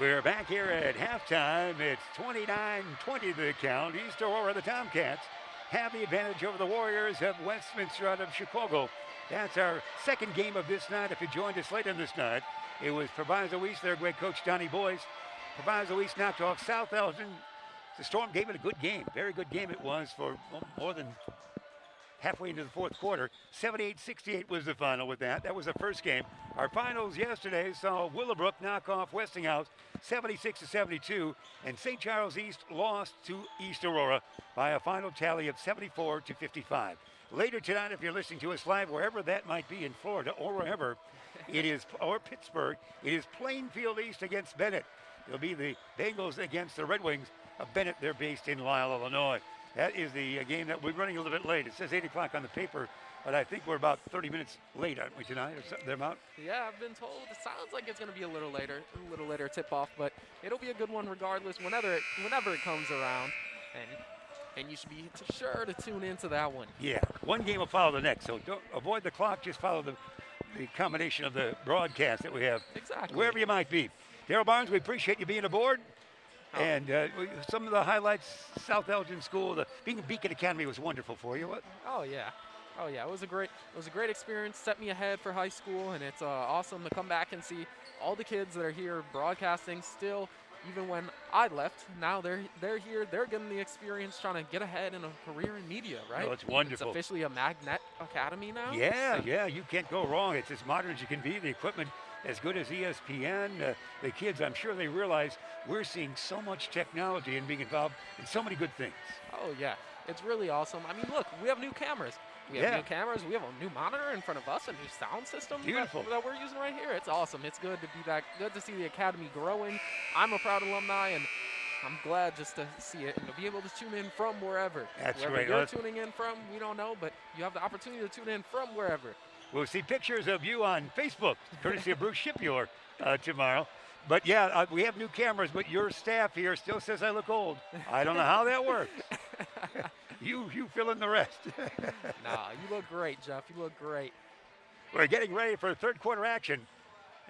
We're back here at halftime. It's 29-20 the count. East Aurora, the Tomcats, have the advantage over the Warriors of Westminster out of Chicago. That's our second game of this night. If you joined us late in this night, it was Proviso East, their great coach Donnie Boyce. Proviso East knocked off South Elgin. The Storm gave it a good game. Very good game it was for more than halfway into the fourth quarter. 78-68 was the final with that. That was the first game. Our finals yesterday saw Willowbrook knock off Westinghouse 76-72, and St. Charles East lost to East Aurora by a final tally of 74-55. Later tonight, if you're listening to us live, wherever that might be in Florida or wherever it is, or Pittsburgh, it is Plainfield East against Bennett. It'll be the Bengals against the Red Wings of Bennett. They're based in Lisle, Illinois. That is the game that we're running a little bit late. It says 8 o'clock on the paper, but I think we're about 30 minutes late, aren't we, tonight, or something thereabout? Yeah, I've been told. It sounds like it's going to be a little later tip-off, but it'll be a good one regardless whenever it comes around. And you should be sure to tune into that one. Yeah, one game will follow the next, so don't avoid the clock. Just follow the combination of the broadcast that we have. Exactly. Wherever you might be. Daryl Barnes, we appreciate you being aboard. Oh. And some of the highlights, South Elgin School, being a Beacon Academy was wonderful for you. What? Oh yeah, it was a great experience. Set me ahead for high school, and it's awesome to come back and see all the kids that are here broadcasting still. Even when I left, now they're here. They're getting the experience trying to get ahead in a career in media, right? Oh, it's wonderful. It's officially a Magnet Academy now. Yeah, yeah, you can't go wrong. It's as modern as you can be. The equipment as good as ESPN. The kids, I'm sure they realize we're seeing so much technology and being involved in so many good things. Oh, yeah. It's really awesome. I mean, look, we have new cameras. We have new cameras. We have a new monitor in front of us, a new sound system that we're using right here. It's awesome. It's good to be back. Good to see the academy growing. I'm a proud alumni, and I'm glad just to see it and to be able to tune in from wherever. That's wherever right. You're tuning in from, we don't know, but you have the opportunity to tune in from wherever. We'll see pictures of you on Facebook, courtesy of Bruce Shipyor, tomorrow. But yeah, we have new cameras, but your staff here still says I look old. I don't know how that works. You fill in the rest. Nah, you look great, Jeff. You look great. We're getting ready for third quarter action.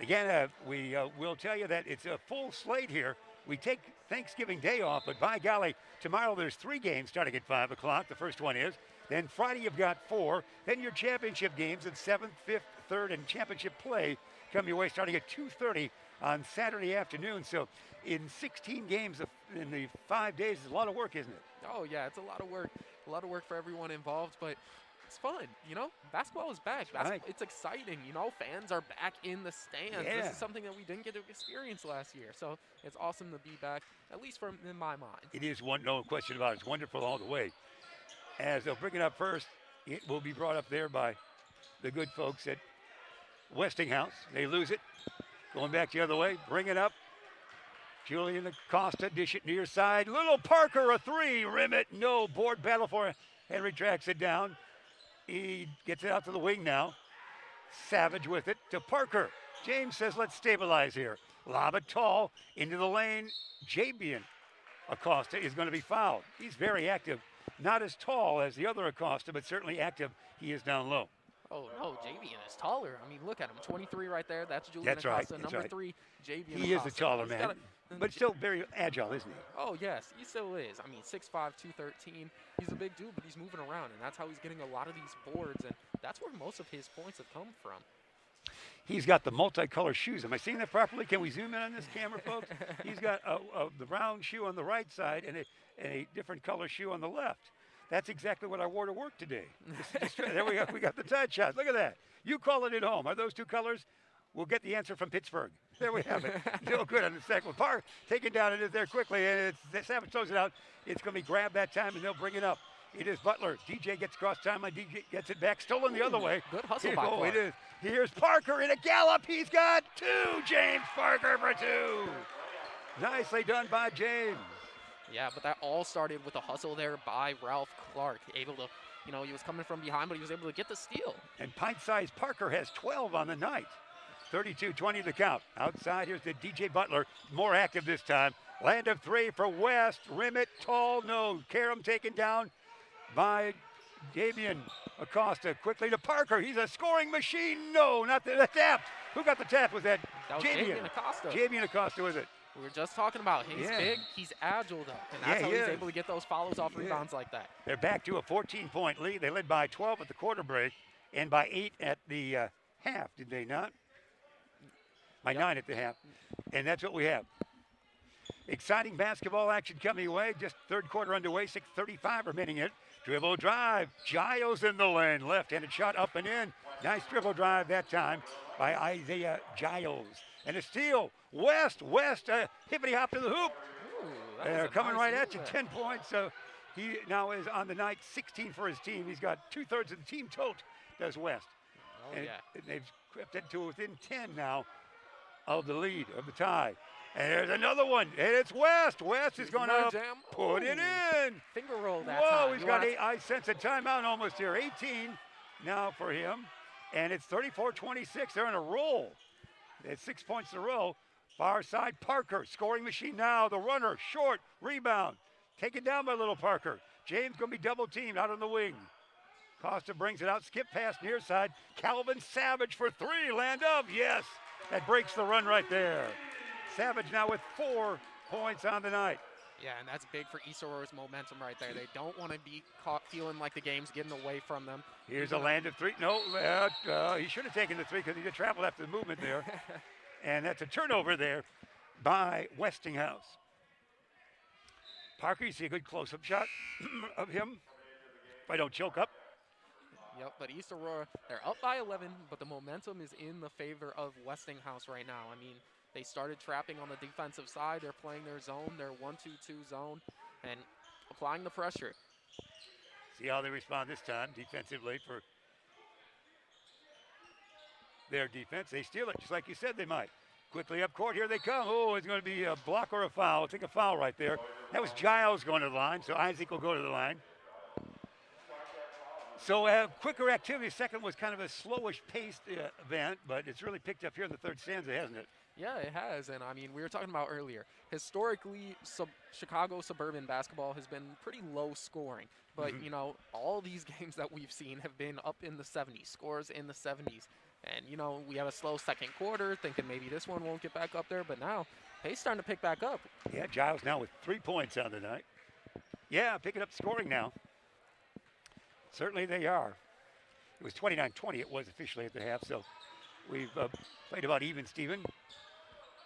Again, we will tell you that it's a full slate here. We take Thanksgiving Day off, but by golly, tomorrow there's 3 games starting at 5 o'clock. The first one is. Then Friday you've got 4. Then your championship games at 7th, 5th, 3rd, and championship play come your way starting at 2:30 on Saturday afternoon. So in 16 games in the 5 days, it's a lot of work, isn't it? Oh, yeah, it's a lot of work for everyone involved, but it's fun, you know? Basketball is back. Right. It's exciting, you know? Fans are back in the stands. Yeah. This is something that we didn't get to experience last year, so it's awesome to be back, at least in my mind. It is no question about it. It's wonderful all the way. As they'll bring it up first, it will be brought up there by the good folks at Westinghouse. They lose it. Going back the other way, bring it up. Julian Acosta, dish it near side. Little Parker, a 3, rim it, no. Board battle for it. Henry tracks it down. He gets it out to the wing now. Savage with it to Parker. James says, let's stabilize here. Lob it tall into the lane. Jabian Acosta is going to be fouled. He's very active. Not as tall as the other Acosta, but certainly active. He is down low. Oh, no, Javian is taller. I mean, look at him, 23 right there. That's Julian Acosta. Number 3, Javian Acosta. He is the taller man, but still very agile, isn't he? Oh, yes, he still is. I mean, 6'5", 213. He's a big dude, but he's moving around, and that's how he's getting a lot of these boards, and that's where most of his points have come from. He's got the multicolored shoes. Am I seeing that properly? Can we zoom in on this camera, folks? He's got the brown shoe on the right side and a different color shoe on the left. That's exactly what I wore to work today. There we go. We got the tight shot. Look at that. You call it at home. Are those 2 colors? We'll get the answer from Pittsburgh. There we have it. No good on the second one. Park taken down. It is there quickly, and Savage throws it out. It's going to be grabbed that time, and they'll bring it up. It is Butler. DJ gets cross time. DJ gets it back. Stolen the other way. Good hustle by Clark. It is. Here's Parker in a gallop. He's got 2. James Parker for 2. Nicely done by James. Yeah, but that all started with a hustle there by Ralph Clark. Able to, you know, he was coming from behind, but he was able to get the steal. And pint-sized Parker has 12 on the night. 32-20 the count. Outside, here's the DJ Butler. More active this time. Land of 3 for West. Rim it, tall, no. Karam taken down by Damian Acosta. Quickly to Parker. He's a scoring machine. No, not the tap. Who got the tap? Was that was Javian Acosta. Javian Acosta with it. We were just talking about he's Yeah. big, he's agile though, and that's Yeah, how he he's is. able to get those follows off Yeah. rebounds like that. They're back to a 14-point lead. They led by 12 at the quarter break and by 8 at the half, did they not? By Yep. 9 at the half. And that's what we have. Exciting basketball action coming away. Just third quarter underway, 6:35 remaining it. Dribble drive. Giles in the lane. Left-handed shot up and in. Nice dribble drive that time by Isaiah Giles. And a steal. West, hippity hop to the hoop. Ooh, that They're was a coming nice right move at you, there. 10 points. So he now is on the night, 16 for his team. He's got 2/3 of the team tote, does West. Oh, And yeah. they've crept it to within 10 now of the lead, of the tie. And there's another one, and it's West. West is Here's going another to jam. put it Ooh. in. Finger roll that Whoa, time. he's You got wanna- eight. I sense a timeout almost here. 18 now for him, and it's 34-26. They're in a roll. It's 6 points in a row. Far side, Parker, scoring machine now. The runner, short, rebound. Taken down by little Parker. James going to be double teamed out on the wing. Costa brings it out, skip pass near side. Calvin Savage for three, land up, yes. That breaks the run right there. Savage now with 4 points on the night. Yeah, and that's big for East Aurora's momentum right there. They don't want to be caught feeling like the game's getting away from them. Here's a land of three. No, he should have taken the three because he did travel after the movement there. And that's a turnover there by Westinghouse. Parker, you see a good close-up shot of him. If I don't choke up. Yep, but East Aurora, they're up by 11, but the momentum is in the favor of Westinghouse right now. I mean, they started trapping on the defensive side. They're playing their zone, their 1-2-2 zone, and applying the pressure. See how they respond this time defensively for their defense. They steal it, just like you said they might. Quickly up court, here they come. Oh, it's going to be a block or a foul. I think a foul right there. That was Giles going to the line, so Isaac will go to the line. So quicker activity. Second was kind of a slowish paced event, but it's really picked up here in the third stanza, hasn't it? Yeah, it has, and I mean, we were talking about earlier. Historically, Chicago suburban basketball has been pretty low scoring, but you know, all these games that we've seen have been up in the 70s, scores in the 70s. And you know, we have a slow second quarter, thinking maybe this one won't get back up there, but now pace starting to pick back up. Yeah, Giles now with 3 points on the night. Yeah, picking up scoring now. Certainly they are. It was 29-20 it was officially at the half, so we've played about even, Steven.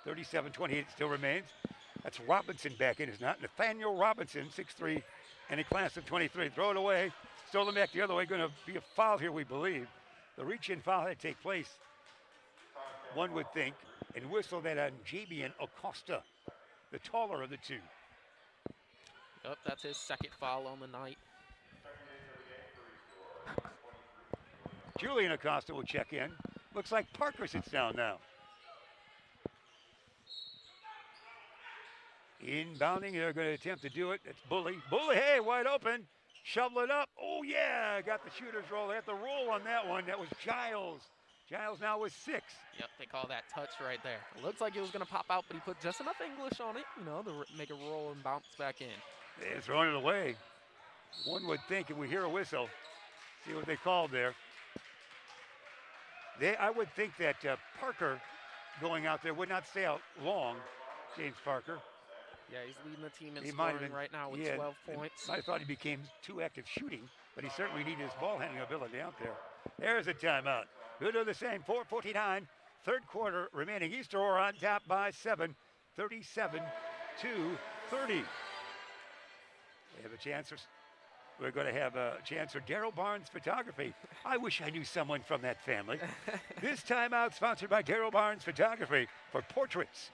37-28 it still remains. That's Robinson back in, is not? Nathaniel Robinson, 6'3", and a class of 23. Throw it away. Stolen back the other way. Going to be a foul here, we believe. The reach-in foul had to take place, one would think, and whistle that on Jabian Acosta, the taller of the two. Yep, that's his second foul on the night. Julian Acosta will check in. Looks like Parker sits down now. Inbounding, they're going to attempt to do it. It's Bully. Bully, hey, wide open. Shovel it up. Oh, yeah, got the shooter's roll. They have to roll on that one. That was Giles. Giles now with 6. Yep, they call that touch right there. It looks like it was going to pop out, but he put just enough English on it, you know, to make it roll and bounce back in. They're throwing it away. One would think if we hear a whistle, see what they called there. I would think that Parker going out there would not stay out long, James Parker. Yeah, he's leading the team in He might have scoring been, right now with yeah, 12 points. I thought he became too active shooting, but he certainly needed his ball handling ability out there. There's a timeout. We'll do the same. 4:49, third quarter remaining. East Aurora on top by 7, 37-30. We have a chance. We're going to have a chance for Daryl Barnes Photography. I wish I knew someone from that family. This timeout sponsored by Daryl Barnes Photography for portraits,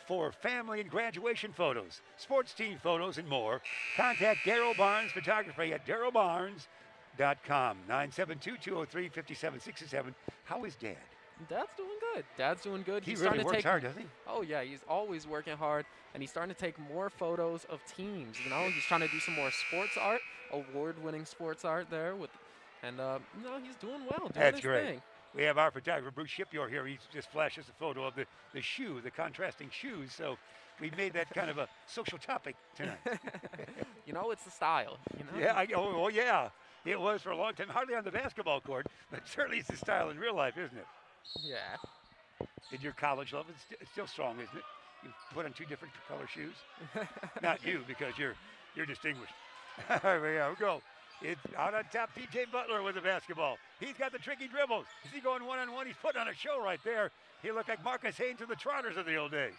for family and graduation photos, sports team photos, and more. Contact Daryl Barnes Photography at darylbarnes.com. 972-203-5767. How is Dad? Dad's doing good. Dad's doing good. He He's really starting to works take hard, doesn't he? Oh yeah, he's always working hard, and he's starting to take more photos of teams. You know, he's trying to do some more sports art, award-winning sports art there and you know, he's doing well. Doing That's his great. thing. We have our photographer, Bruce Shipyard, here. He just flashed us a photo of the shoe, the contrasting shoes. So we made that kind of a social topic tonight. You know, it's the style. You know. Yeah, yeah. It was for a long time, hardly on the basketball court, but certainly it's the style in real life, isn't it? Yeah. Did your college love? It's still strong, isn't it? You put on 2 different color shoes. Not you, because you're distinguished. Here we go. It's out on top, P.J. Butler with the basketball. He's got the tricky dribbles. Is he going one-on-one? He's putting on a show right there. He looked like Marcus Haynes of the Trotters of the old days.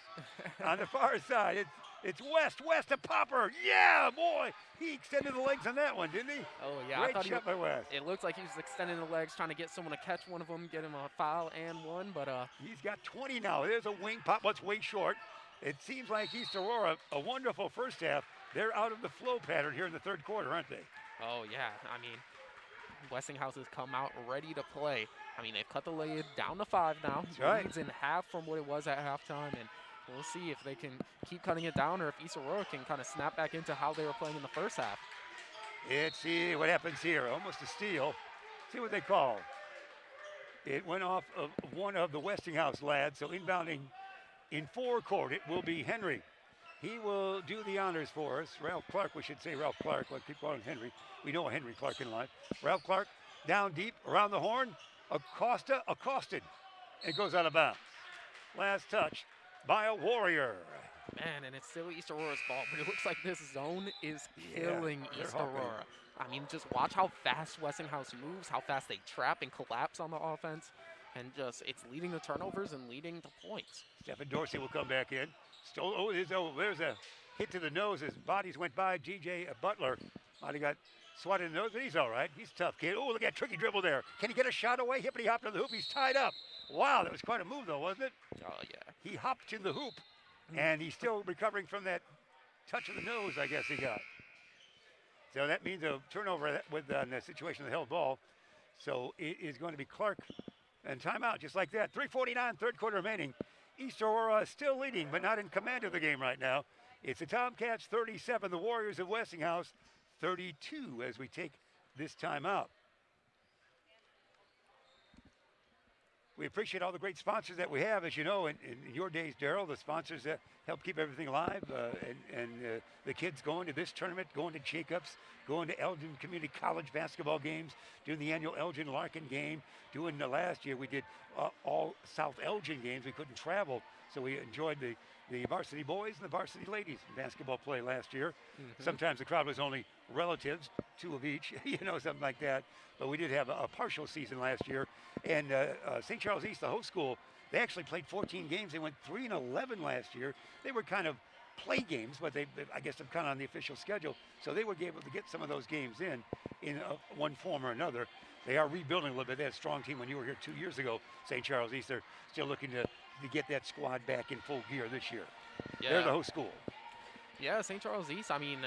On the far side, it's West to Popper. Yeah, boy. He extended the legs on that one, didn't he? Oh, yeah. Great I thought shot by West. it looked like he was extending the legs, trying to get someone to catch one of them, get him a foul and one, but He's got 20 now. There's a wing pop. What's way short. It seems like East Aurora, a wonderful first half. They're out of the flow pattern here in the third quarter, aren't they? oh, yeah. I mean, Westinghouse has come out ready to play. I mean, they've cut the lead down to 5 now. That's right. Leads in half from what it was at halftime, and we'll see if they can keep cutting it down or if East Aurora can kind of snap back into how they were playing in the first half. Let's see what happens here. Almost a steal. See what they call. It went off of one of the Westinghouse lads, so inbounding in forecourt, it will be Henry. He will do the honors for us. Ralph Clark, we should say Ralph Clark. Let's keep calling Henry. We know a Henry Clark in life. Ralph Clark down deep, around the horn. Acosta accosted. It goes out of bounds. Last touch by a Warrior. Man, and it's still East Aurora's ball, but it looks like this zone is killing they're East hawking. Aurora. I mean, just watch how fast Westinghouse moves, how fast they trap and collapse on the offense, and just it's leading to turnovers and leading to points. Stephen Dorsey will come back in. There's a hit to the nose as bodies went by. G.J. Butler might have got swatted in the nose, but he's all right. He's a tough kid. Oh, look at that tricky dribble there. Can he get a shot away? Hippity hop to the hoop. He's tied up. Wow, that was quite a move, though, wasn't it? Oh, yeah. He hopped to the hoop, and he's still recovering from that touch of the nose, I guess he got. So that means a turnover with the situation of the held ball. So it is going to be Clark and timeout, just like that. 3:49, third quarter remaining. East Aurora is still leading, but not in command of the game right now. It's the Tomcats 37, the Warriors of Westinghouse 32 as we take this timeout. We appreciate all the great sponsors that we have, as you know, in your days, Daryl, the sponsors that help keep everything alive, and the kids going to this tournament, going to Jacobs, going to Elgin Community College basketball games, doing the annual Elgin Larkin game, doing the last year we did all South Elgin games. We couldn't travel, so we enjoyed the varsity boys and the varsity ladies basketball play last year. Sometimes the crowd was only relatives, 2 of each, something like that. But we did have a partial season last year. And St. Charles East, the host school, they actually played 14 games. They went 3-11 last year. They were kind of play games, but they I guess they're kind of on the official schedule. So they were able to get some of those games in one form or another. They are rebuilding a little bit. They had a strong team when you were here 2 years ago, St. Charles East. They're still looking to get that squad back in full gear this year. Yeah. They're the host school. Yeah, St. Charles East, I mean,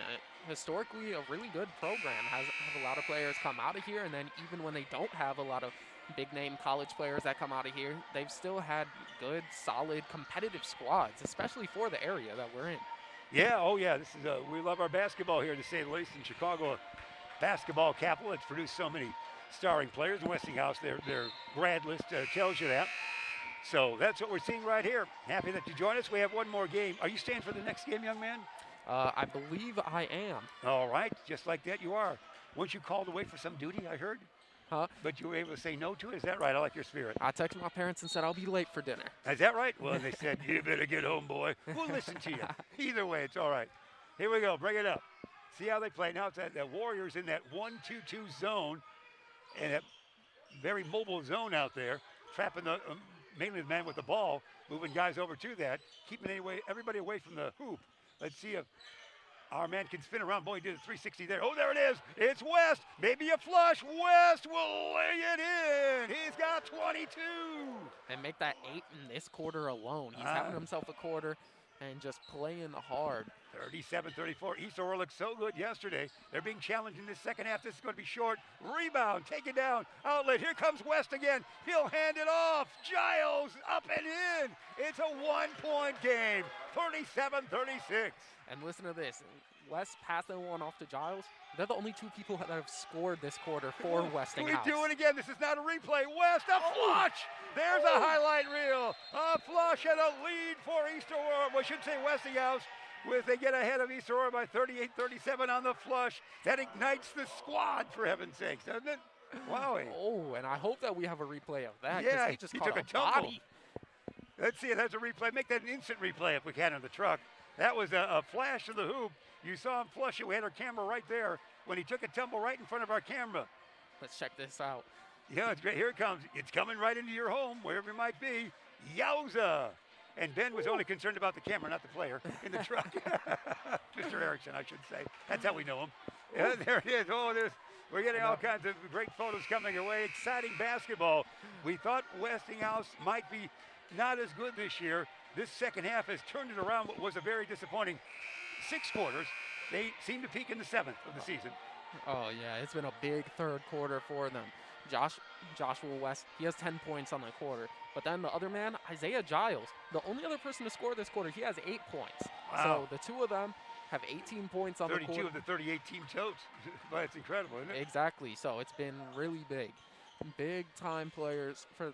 historically a really good program. Have a lot of players come out of here, and then even when they don't have a lot of big-name college players that come out of here, they've still had good, solid, competitive squads, especially for the area that we're in. Yeah, oh yeah, this is we love our basketball here, to say the least. In Chicago, a basketball capital. It's produced so many starring players. In Westinghouse, their grad list tells you that. So that's what we're seeing right here. Happy that you joined us. We have one more game. Are you staying for the next game, young man? I believe I am. All right, just like that you are. Weren't you called away for some duty, I heard? Huh? But you were able to say no to it? Is that right? I like your spirit. I texted my parents and said I'll be late for dinner. Is that right? Well, they said, you better get home, boy. We'll listen to you. Either way, it's all right. Here we go. Bring it up. See how they play. Now it's the Warriors in that 1-2-2 zone, and a very mobile zone out there, trapping the mainly the man with the ball, moving guys over to that, keeping everybody away from the hoop. Let's see if our man can spin around. Boy, he did a 360 there. Oh, there it is. It's West. Maybe a flush. West will lay it in. He's got 22. And make that 8 in this quarter alone. He's having himself a quarter and just playing hard. 37-34. East Aurora looked so good yesterday. They're being challenged in this second half. This is going to be short. Rebound. Take it down. Outlet. Here comes West again. He'll hand it off. Giles up and in. It's a 1-point game. 37-36. And listen to this. West passing one off to Giles. They're the only 2 people that have scored this quarter for Westinghouse. We do it again. This is not a replay. West, a flush. There's a highlight reel. A flush and a lead for East Aurora. We should say Westinghouse. They get ahead of East Aurora by 38-37 on the flush. That ignites the squad, for heaven's sakes, doesn't it? Wowie. Oh, and I hope that we have a replay of that. Yeah, he just he caught took a a tumble. body. Let's see it as a replay. Make that an instant replay if we can on the truck. That was a flash of the hoop. You saw him flush it. We had our camera right there when he took a tumble right in front of our camera. Let's check this out. Yeah, it's great. Here it comes. It's coming right into your home, wherever it might be. Yowza! And Ben was only concerned about the camera, not the player in the truck. Mr. Erickson, I should say. That's how we know him. Yeah, there it is. Oh, we're getting all kinds of great photos coming away. Exciting basketball. We thought Westinghouse might be not as good this year. This second half has turned it around. What was a very disappointing 6 quarters. They seem to peak in the 7th of the season. Oh, yeah, it's been a big third quarter for them. Joshua West, he has 10 points on the quarter. But then the other man, Isaiah Giles, the only other person to score this quarter, he has 8 points. Wow. So the two of them have 18 points on the quarter. 32 of the 38 team totes. But it's incredible, isn't it? Exactly. So it's been really big. Big time players for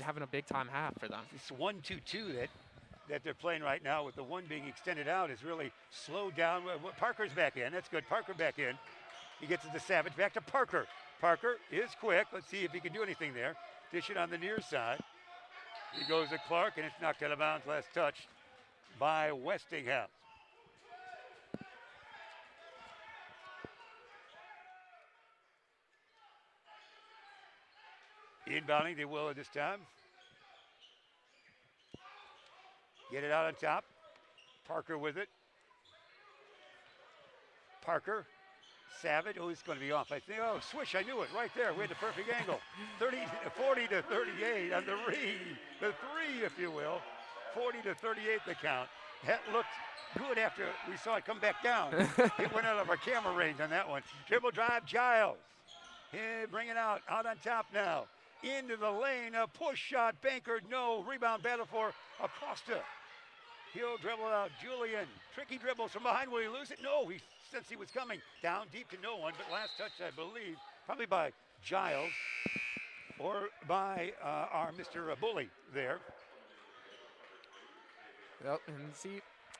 having a big time half for them. This 1-2-2 that they're playing right now with the one being extended out is really slowed down. Parker's back in. That's good. Parker back in. He gets it to Savage. Back to Parker. Parker is quick. Let's see if he can do anything there. Dish it on the near side. He goes to Clark, and it's knocked out of bounds. Last touch by Westinghouse. Inbounding, they will at this time. Get it out on top. Parker with it. Parker. Savage. Oh, it's going to be off. I think. Oh, swish. I knew it right there. We had the perfect angle. 40 to 38 on the read. The 3, if you will. 40 to 38 the count. That looked good after we saw it come back down. It went out of our camera range on that one. Dribble drive, Giles. Bring it out on top now. Into the lane, a push shot, bankered, no. Rebound battle for Acosta. He'll dribble out, Julian. Tricky dribbles from behind, will he lose it? No, he since he was coming down deep to no one, but last touch, I believe, probably by Giles or by our Mr. Bully there. Yep,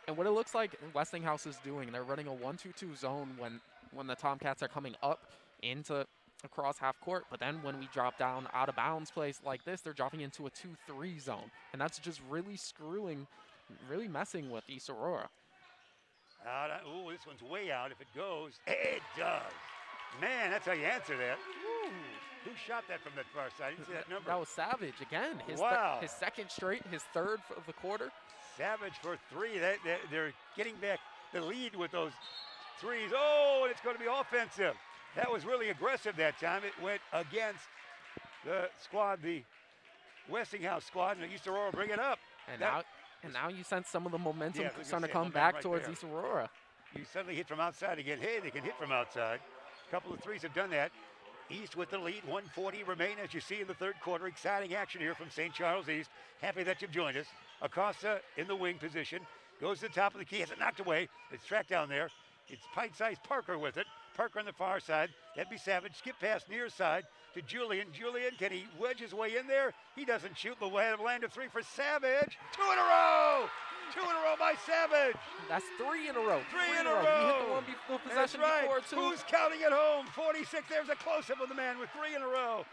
and what it looks like Westinghouse is doing, they're running a 1-2-2 zone when the Tomcats are coming up into across half court, but then when we drop down out of bounds place like this, they're dropping into a 2-3 zone, and that's just really messing with East Aurora. Ooh, this one's way out if it goes. It does. Man, that's how you answer that. Ooh, who shot that from that far side? I didn't see that number. That was Savage again. Wow. His second straight, his third of the quarter. Savage for 3. They're getting back the lead with those threes. Oh, and it's going to be offensive. That was really aggressive that time. It went against the squad, the Westinghouse squad, and East Aurora bring it up. And now you sense some of the momentum starting to come momentum back right towards there. East Aurora. You suddenly hit from outside again. Hey, they can hit from outside. A couple of threes have done that. East with the lead, 1:40 remain as you see in the third quarter. Exciting action here from St. Charles East. Happy that you've joined us. Acosta in the wing position. Goes to the top of the key, has it knocked away. It's tracked down there. It's pint-sized Parker with it. Parker on the far side. That'd be Savage. Skip pass near side to Julian. Julian, can he wedge his way in there? He doesn't shoot, but we'll have land of 3 for Savage. 2 in a row! 2 in a row by Savage. That's 3 in a row. 3 in a row. You hit the one before possession before, too. Who's counting at home? 46. There's a close-up of the man with 3 in a row.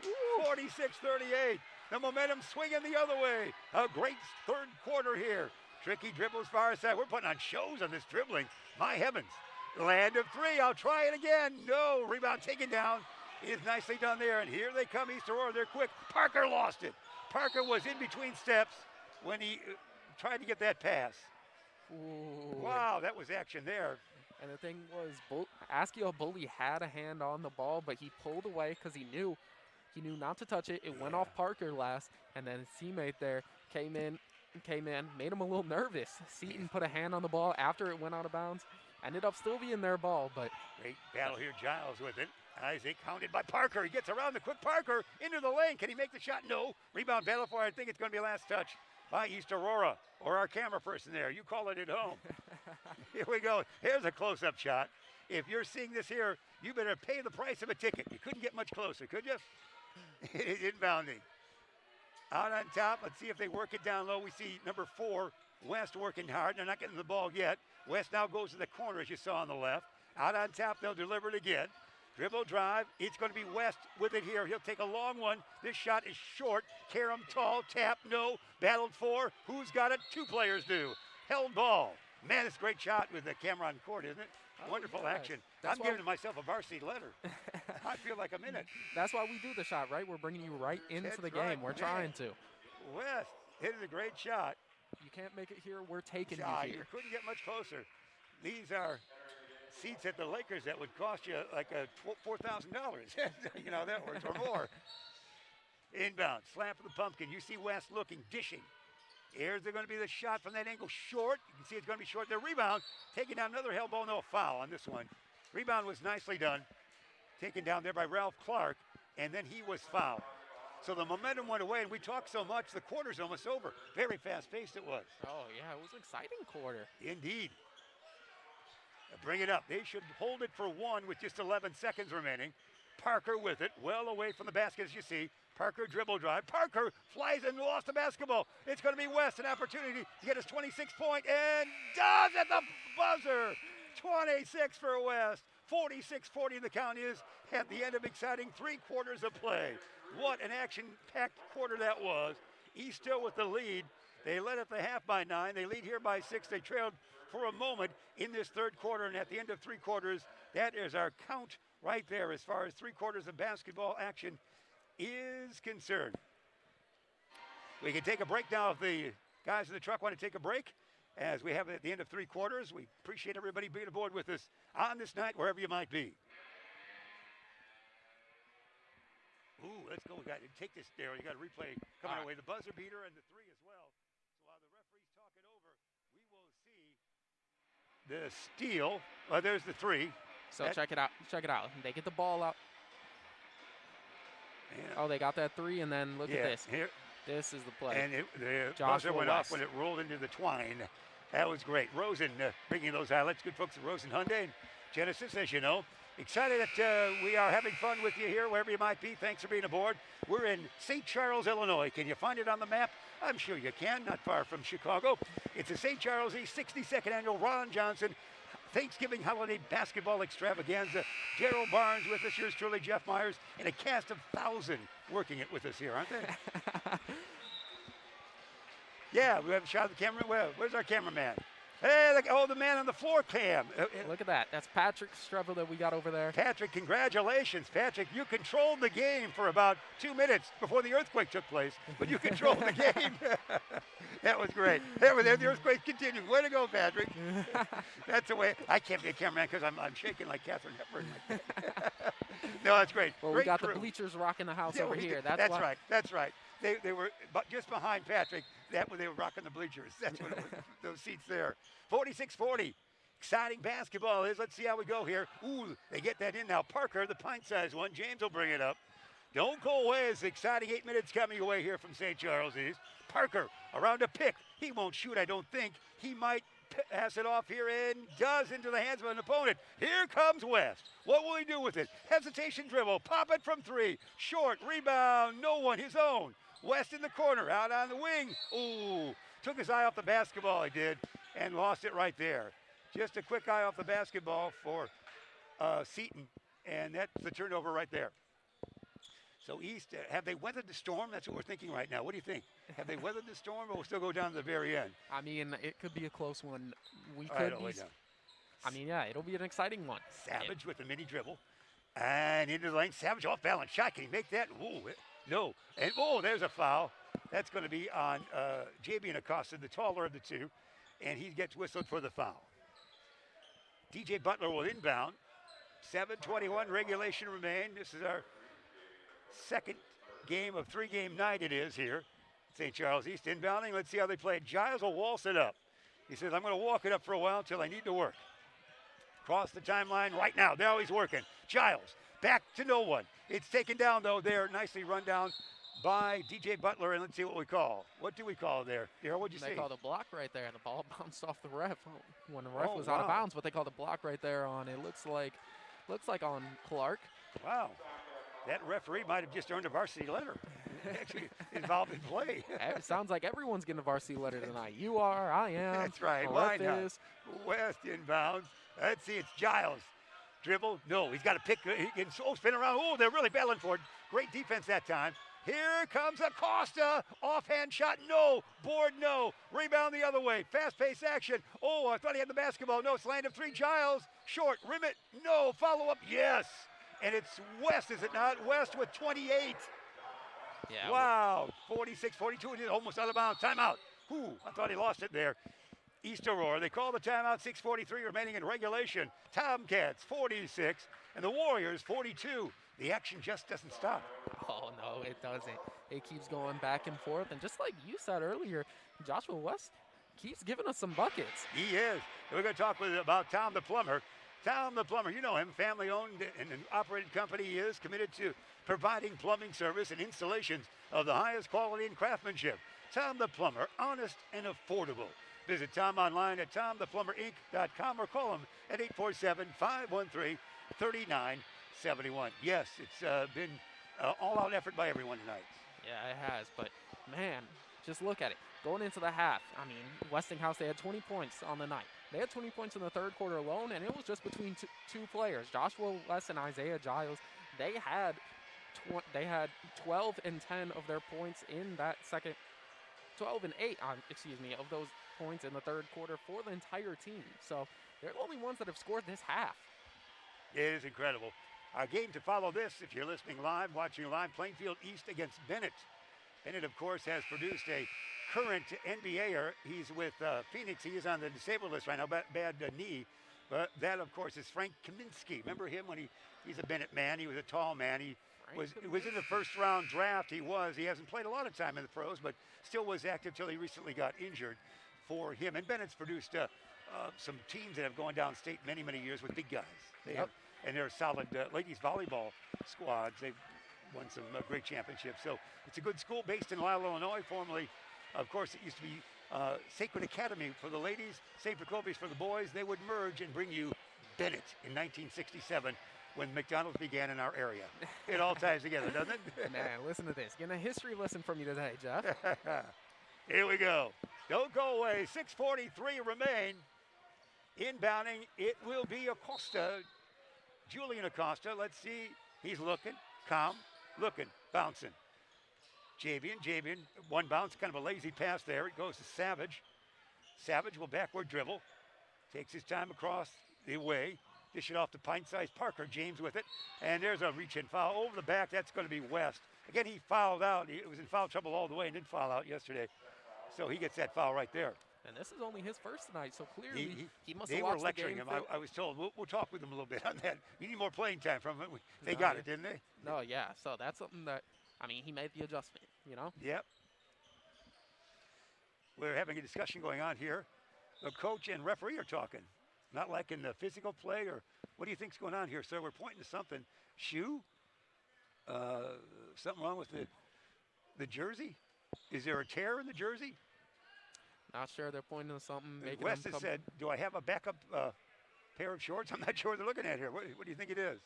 46-38. The momentum swinging the other way. A great third quarter here. Tricky dribbles far side. We're putting on shows on this dribbling. My heavens. Land of 3. I'll try it again. No. Rebound taken down. It is nicely done there. And here they come, East Aurora. They're quick. Parker lost it. Parker was in between steps when he tried to get that pass. Ooh. Wow, that was action there. And the thing was, Askew Bully had a hand on the ball, but he pulled away because he knew not to touch it. It went off Parker last, and then his teammate there came in, made him a little nervous. Seaton put a hand on the ball after it went out of bounds. Ended up still being their ball, but great battle here. Giles with it. Isaac counted by Parker. He gets around the quick Parker into the lane. Can he make the shot? No. Rebound battle for, I think it's going to be a last touch by East Aurora or our camera person there. You call it at home. Here we go. Here's a close-up shot. If you're seeing this here, you better pay the price of a ticket. You couldn't get much closer, could you? Inbounding. Out on top. Let's see if they work it down low. We see number 4, West, working hard. They're not getting the ball yet. West now goes to the corner, as you saw on the left. Out on top, they'll deliver it again. Dribble drive. It's going to be West with it here. He'll take a long one. This shot is short. Karam tall. Tap. No. Battled for. Who's got it? 2 players do. Held ball. Man, it's a great shot with the camera on court, isn't it? Oh, Wonderful yes. action. That's I'm giving myself a varsity letter. I feel like I'm in it. That's why we do the shot, right? We're bringing you right into That's the game. right, We're man. trying to. West hit a great shot. You can't make it here. We're taking you You here. couldn't get much closer. These are seats at the Lakers that would cost you like $4,000. You know, that works or more. Inbound, slap of the pumpkin. You see West looking, dishing. Here's going to be the shot from that angle, short. You can see it's going to be short. The rebound, taking down another hell ball, no foul on this one. Rebound was nicely done, taken down there by Ralph Clark, and then he was fouled. So the momentum went away, and we talked so much, the quarter's almost over. Very fast-paced it was. Oh, yeah, it was an exciting quarter. Indeed. Bring it up. They should hold it for 1 with just 11 seconds remaining. Parker with it, well away from the basket, as you see. Parker dribble drive. Parker flies and lost the basketball. It's going to be West, an opportunity to get his 26-point, and does at the buzzer. 26 for West. 46-40 the count is at the end of exciting 3 quarters of play. What an action-packed quarter that was. East still with the lead. They led at the half by 9. They lead here by 6. They trailed for a moment in this 3rd quarter, and at the end of 3 quarters, that is our count right there as far as 3 quarters of basketball action is concerned. We can take a break now if the guys in the truck want to take a break, as we have it at the end of 3 quarters. We appreciate everybody being aboard with us on this night, wherever you might be. Ooh, let's go. We got to take this there. You got to replay coming our way. The buzzer beater and the 3 as well. So while the referee's talking over, we will see the steal. There's the 3. So check it out. Check it out. They get the ball out. Yeah. Oh, they got that 3, and then look at this. Here. This is the play. And the Joshua buzzer went West. off when it rolled into the twine. That was great. Rosen bringing those highlights. Good folks at Rosen Hyundai and Genesis, as you know. Excited that we are having fun with you here, wherever you might be. Thanks for being aboard. We're in St. Charles, Illinois. Can you find it on the map? I'm sure you can, not far from Chicago. It's the St. Charles East 62nd Annual Ron Johnson Thanksgiving Holiday Basketball Extravaganza. Gerald Barnes with us, yours truly, Jeff Myers, and a cast of 1,000 working it with us here, aren't they? Yeah, we have a shot of the camera. Well, where's our cameraman? Hey, look, the man on the floor cam. Look at that. That's Patrick Strevel that we got over there. Patrick, congratulations. Patrick, you controlled the game for about 2 minutes before the earthquake took place, but you controlled the game. That was great. There, the earthquake continued. Way to go, Patrick. That's the way. I can't be a cameraman because I'm shaking like Catherine Hepburn. No, that's great. Well, great we got crew. the bleachers rocking the house Yeah, over we here. did. That's why. right. That's right. They were just behind Patrick. They were rocking the bleachers. That's what it was, those seats there. 46-40. Exciting basketball is. Let's see how we go here. Ooh, they get that in now. Parker, the pint-sized one. James will bring it up. Don't go away. It's exciting 8 minutes coming away here from St. Charles East. Parker around a pick. He won't shoot, I don't think. He might pass it off here and does into the hands of an opponent. Here comes West. What will he do with it? Hesitation dribble. Pop it from 3. Short. Rebound. No one. His own. West in the corner. Out on the wing. Ooh. Took his eye off the basketball, he did, and lost it right there. Just a quick eye off the basketball for Seton, and that's the turnover right there. So East, have they weathered the storm? That's what we're thinking right now. What do you think? Have they weathered the storm, or will still go down to the very end? I mean, it could be a close one. We All right, could I'll be. lay down. I mean, yeah, it'll be an exciting one. Savage with the mini dribble. And into the lane. Savage off balance shot. Can he make that? Ooh, no. And there's a foul. That's going to be on JB Acosta, the taller of the two. And he gets whistled for the foul. DJ Butler will inbound. 7:21 regulation remain. This is our second game of 3-game night it is here. St. Charles East inbounding. Let's see how they play. Giles will waltz it up. He says, I'm going to walk it up for a while until I need to work. Cross the timeline right now. Now he's working. Giles back to no one. It's taken down, though, there. Nicely run down by DJ Butler. And let's see what we call. What do we call there? Darryl, what'd you They see? called a block right there, and the ball bounced off the ref when the ref Oh, was out of wow. bounds. But they called a block right there on. It looks like on Clark. Wow. That referee might have just earned a varsity letter. Actually involved in play. It sounds like everyone's getting a varsity letter tonight. You are, I am. That's right. the Why ref not? is. West inbounds. Let's see. It's Giles. Dribble, no, he's got to pick, he can spin around. Oh, they're really battling for it. Great defense that time. Here comes Acosta, offhand shot, no, board, no, rebound the other way, fast-paced action. Oh, I thought he had the basketball. No, it's land of three. Giles, short, rim it, no, follow-up, yes. And it's West, is it not? West with 28. Yeah. Wow, 46, 42, it is almost out of bounds. Timeout. Ooh, I thought he lost it there. East Aurora, they call the timeout, 6:43 remaining in regulation. Tomcats, 46, and the Warriors, 42. The action just doesn't stop. Oh, no, it doesn't. It keeps going back and forth. And just like you said earlier, Joshua West keeps giving us some buckets. He is. We're going to talk about Tom the Plumber. Tom the Plumber, you know him, family-owned and an operated company. He is committed to providing plumbing service and installations of the highest quality and craftsmanship. Tom the Plumber, honest and affordable. Visit Tom online at tomtheplumberinc.com or call him at 847-513-3971. Yes, it's been all-out effort by everyone tonight. Yeah, it has. But, man, just look at it. Going into the half, I mean, Westinghouse, they had 20 points on the night. They had 20 points in the third quarter alone, and it was just between two players, Joshua West and Isaiah Giles. They had 12 and 10 of their points in that second, 12 and 8, of those points in the third quarter for the entire team. So they're the only ones that have scored this half. It is incredible. Our game to follow this, if you're listening live, watching live, Plainfield East against Bennett. Bennett, of course, has produced a current NBAer. He's with Phoenix. He is on the disabled list right now, bad knee. But that, of course, is Frank Kaminsky. Remember him when he's a Bennett man? He was a tall man. He was in the first-round draft. He hasn't played a lot of time in the pros, but still was active till he recently got injured for him. And Bennett's produced some teams that have gone downstate many, many years with big guys. They have, and they're solid ladies volleyball squads. They've won some great championships. So it's a good school based in Lisle, Illinois. Formerly, of course, it used to be Sacred Academy for the ladies, St. Procopius for the boys. They would merge and bring you Bennett in 1967 when McDonald's began in our area. It all ties together, doesn't it? Man, listen to this. Getting a history lesson from you today, Jeff. Here we go. Don't go away. 6:43 remain. Inbounding, it will be Acosta. Julian Acosta. Let's see. He's looking. Calm. Looking. Bouncing. Javian. One bounce. Kind of a lazy pass there. It goes to Savage. Savage will backward dribble. Takes his time across the way. Dish it off to pint-sized Parker. James with it. And there's a reach-in foul. Over the back, that's going to be West. Again, he fouled out. He was in foul trouble all the way and didn't foul out yesterday. So he gets that foul right there. And this is only his first tonight, so clearly he must have They were watched the lecturing game. him. I was told. We'll talk with him a little bit on that. We need more playing time from him. They got it, didn't they? No, yeah. So that's something that, I mean, he made the adjustment, you know? Yep. We're having a discussion going on here. The coach and referee are talking. Not like in the physical play, or what do you think's going on here, sir? We're pointing to something. Shoe? Something wrong with the jersey? Is there a tear in the jersey? Not sure. They're pointing to something. West has said, do I have a backup pair of shorts? I'm not sure what they're looking at here. What do you think it is?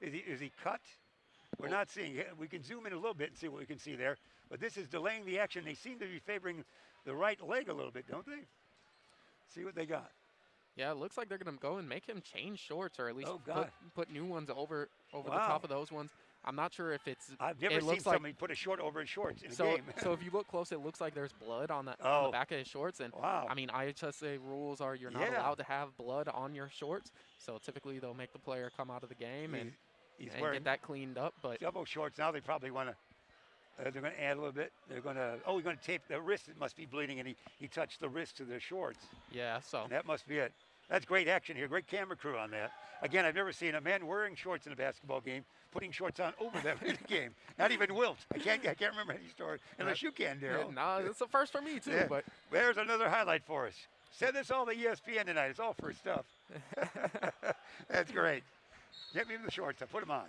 Is he cut? We're not seeing it. We can zoom in a little bit and see what we can see there. But this is delaying the action. They seem to be favoring the right leg a little bit, don't they? See what they got. Yeah, it looks like they're going to go and make him change shorts, or at least put new ones over the top of those ones. I'm not sure if it's. I've never seen somebody put a short over his shorts in a game. So if you look close, it looks like there's blood on the back of his shorts. And I mean, IHSA rules are you're not allowed to have blood on your shorts. So typically they'll make the player come out of the game and get that cleaned up. But double shorts now, they probably want to. They're going to add a little bit. They're going to. Oh, we're going to tape the wrist. It must be bleeding, and he touched the wrist to the shorts. Yeah. So and that must be it. That's great action here. Great camera crew on that. Again, I've never seen a man wearing shorts in a basketball game, putting shorts on over them in a game. Not even Wilt. I can't remember any story unless you can, Daryl. No, it's the first for me too. Yeah. But there's another highlight for us. Said this all to ESPN tonight. It's all first stuff. That's great. Get me the shorts. I'll put them on.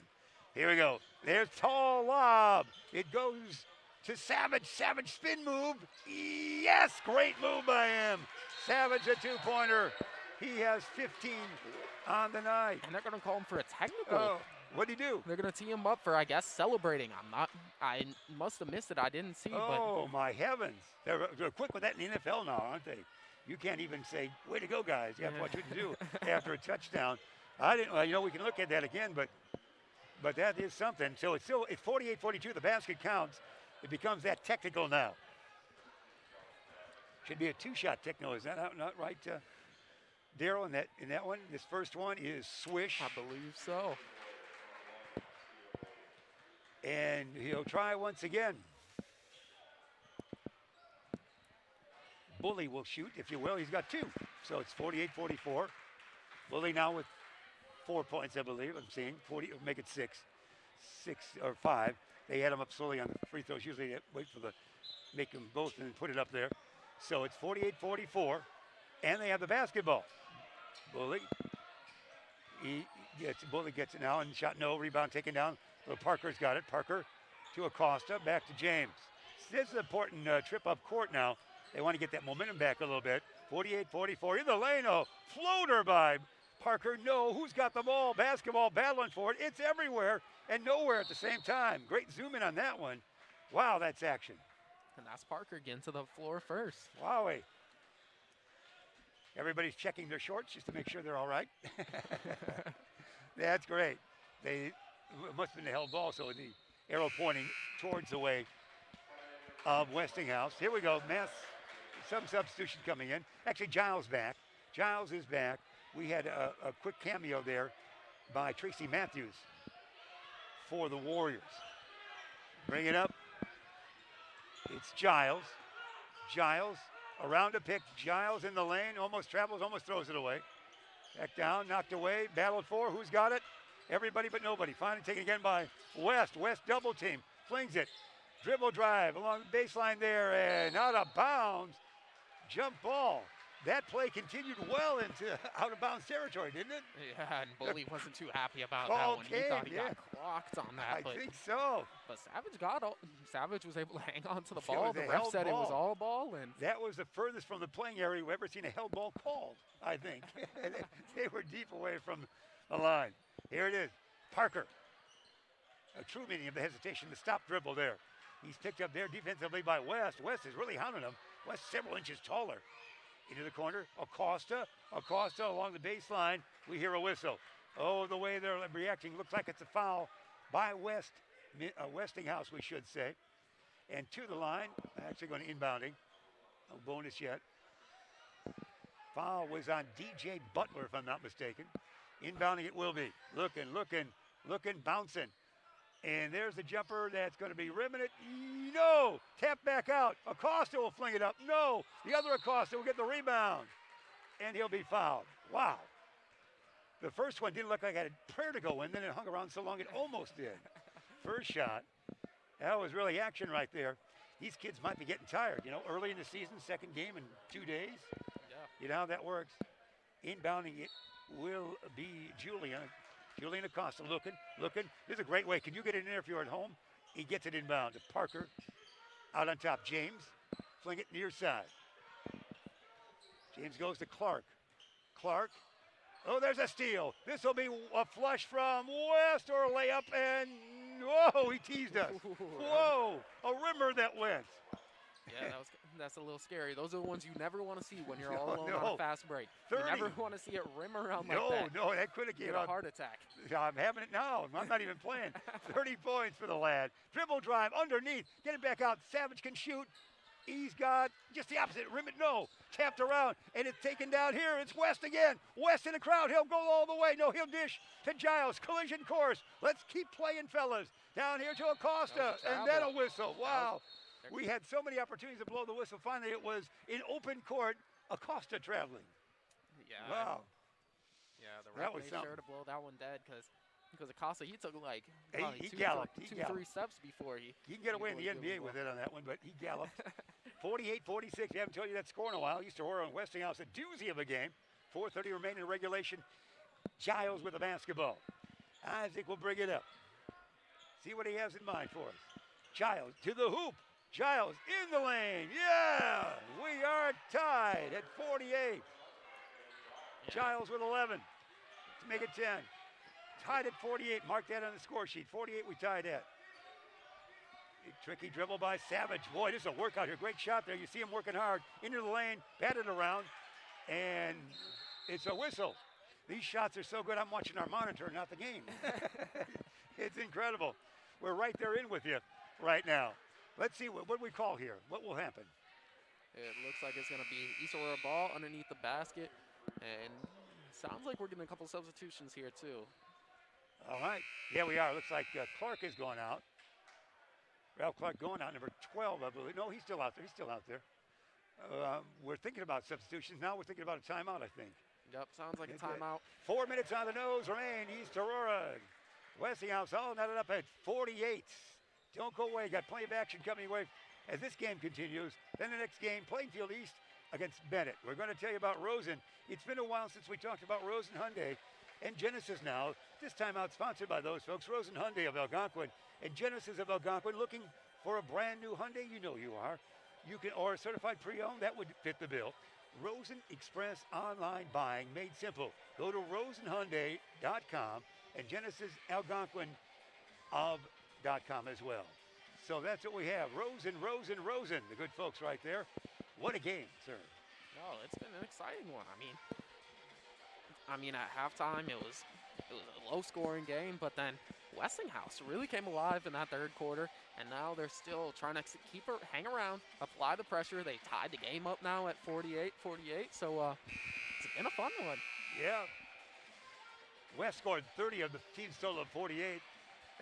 Here we go. There's tall lob. It goes to Savage. Savage spin move. Yes, great move by him. Savage a two-pointer. He has 15 on the night. And they're going to call him for a technical. Oh, what'd he do? They're going to tee him up for, I guess, celebrating. I must have missed it. I didn't see. Oh, my heavens. They're quick with that in the NFL now, aren't they? You can't even say, way to go, guys. You have to watch what you do after a touchdown. I didn't. You know, we can look at that again, but that is something. So it's 48-42. The basket counts. It becomes that technical now. Should be a two-shot technical. Is that not right, Daryl? In that one, this first one is swish. I believe so. And he'll try once again. Bully will shoot, if you will. He's got 2. So it's 48-44. Bully now with 4 points, I believe. I'm seeing 40. Make it 6 or 5. They add them up slowly on the free throws. Usually they wait for make them both and then put it up there. So it's 48-44, and they have the basketball. Bully. Bully gets it now, and shot no. Rebound taken down. Well, Parker's got it. Parker to Acosta, back to James. This is an important trip up court now. They want to get that momentum back a little bit. 48-44 in the lane. Oh, floater by Parker. No, who's got the ball? Basketball battling for it. It's everywhere and nowhere at the same time. Great zoom in on that one. Wow, that's action. And that's Parker getting to the floor first. Wowie. Everybody's checking their shorts just to make sure they're all right. That's great. It must have been the held ball, so the arrow pointing towards the way of Westinghouse. Here we go, some substitution coming in. Actually, Giles back. Giles is back. We had a quick cameo there by Tracy Matthews for the Warriors. Bring it up. It's Giles. Giles around a pick. Giles in the lane. Almost travels, almost throws it away. Back down, knocked away, battled for. Who's got it? Everybody but nobody. Finally taken again by West. West double team. Flings it. Dribble drive along the baseline there and out of bounds. Jump ball. That play continued well into out of bounds territory, didn't it? Yeah, and Bully wasn't too happy about that one. He thought he got clocked on that. I think so. But Savage was able to hang on to the ball. The ref said it was all ball. And that was the furthest from the playing area we've ever seen a held ball called, I think. They were deep away from the line. Here it is. Parker. A true meaning of the hesitation, the stop dribble there. He's picked up there defensively by West. West is really hounding him. West several inches taller. Into the corner, Acosta along the baseline. We hear a whistle. Oh, the way they're reacting looks like it's a foul by Westinghouse, we should say. And to the line, actually going to inbounding. No bonus yet. Foul was on DJ Butler, if I'm not mistaken. Inbounding it will be. Looking, bouncing. And there's the jumper that's going to be rimming it. No! Tap back out. Acosta will fling it up. No! The other Acosta will get the rebound. And he'll be fouled. Wow. The first one didn't look like it had prayer to go in, then it hung around so long it almost did. First shot. That was really action right there. These kids might be getting tired. You know, early in the season, second game in 2 days. Yeah. You know how that works. Inbounding it will be Julian Acosta looking. This is a great way. Can you get it in there if you're at home? He gets it inbound to Parker. Out on top, James. Fling it near side. James goes to Clark. Oh, there's a steal. This will be a flush from West or a layup, and whoa, he teased us. Whoa, a rimmer that went. Yeah, that's a little scary. Those are the ones you never want to see when you're all alone on a fast break. 30. You never want to see it rim around like that. No, that could have given a heart attack. I'm having it now. I'm not even playing. 30 points for the lad. Dribble drive underneath. Get it back out. Savage can shoot. He's got just the opposite. Rim it, no. Tapped around, and it's taken down here. It's West again. West in the crowd. He'll go all the way. No, he'll dish to Giles. Collision course. Let's keep playing, fellas. Down here to Acosta, and then a whistle. Wow. We had so many opportunities to blow the whistle. Finally, it was in open court, Acosta traveling. Yeah. Wow. Yeah, the ref made sure to blow that one dead because Acosta, he took like he galloped. two, 3 steps before he can get away in the NBA with it on that one, but he galloped. 48-46. We haven't told you that score in a while. Used to roar on Westinghouse, a doozy of a game. 4:30 remaining in regulation. Giles with the basketball. Isaac will bring it up. See what he has in mind for us. Giles to the hoop. Giles in the lane. Yeah, we are tied at 48. Yeah. Giles with 11 to make it 10. Tied at 48. Mark that on the score sheet. 48 we tied at. Tricky dribble by Savage. Boy, this is a workout here. Great shot there. You see him working hard. Into the lane, batted around, and it's a whistle. These shots are so good, I'm watching our monitor, not the game. It's incredible. We're right there in with you right now. Let's see, what do we call here? What will happen? It looks like it's going to be East Aurora ball underneath the basket. And sounds like we're getting a couple substitutions here, too. All right. Yeah, we are. Looks like Clark is going out. Ralph Clark going out, number 12, I believe. No, he's still out there. He's still out there. We're thinking about substitutions. Now we're thinking about a timeout, I think. Yep, sounds like a timeout. 4 minutes on the nose remain. East Aurora. Westinghouse all netted up at 48. Don't go away. Got plenty of action coming your way as this game continues. Then the next game, Plainfield East against Bennett. We're going to tell you about Rosen. It's been a while since we talked about Rosen Hyundai and Genesis now. This time out sponsored by those folks, Rosen Hyundai of Algonquin and Genesis of Algonquin. Looking for a brand new Hyundai? You know you are. You can, or a certified pre-owned, that would fit the bill. Rosen Express online buying made simple. Go to rosenhyundai.com and Genesis Algonquin of.com as well. So that's what we have. Rosen, the good folks right there. What a game, sir. Oh, it's been an exciting one. I mean, at halftime it was a low-scoring game, but then Westinghouse really came alive in that third quarter, and now they're still trying to hang around, apply the pressure. They tied the game up now at 48-48, so it's been a fun one. Yeah. West scored 30 of the team's total of 48.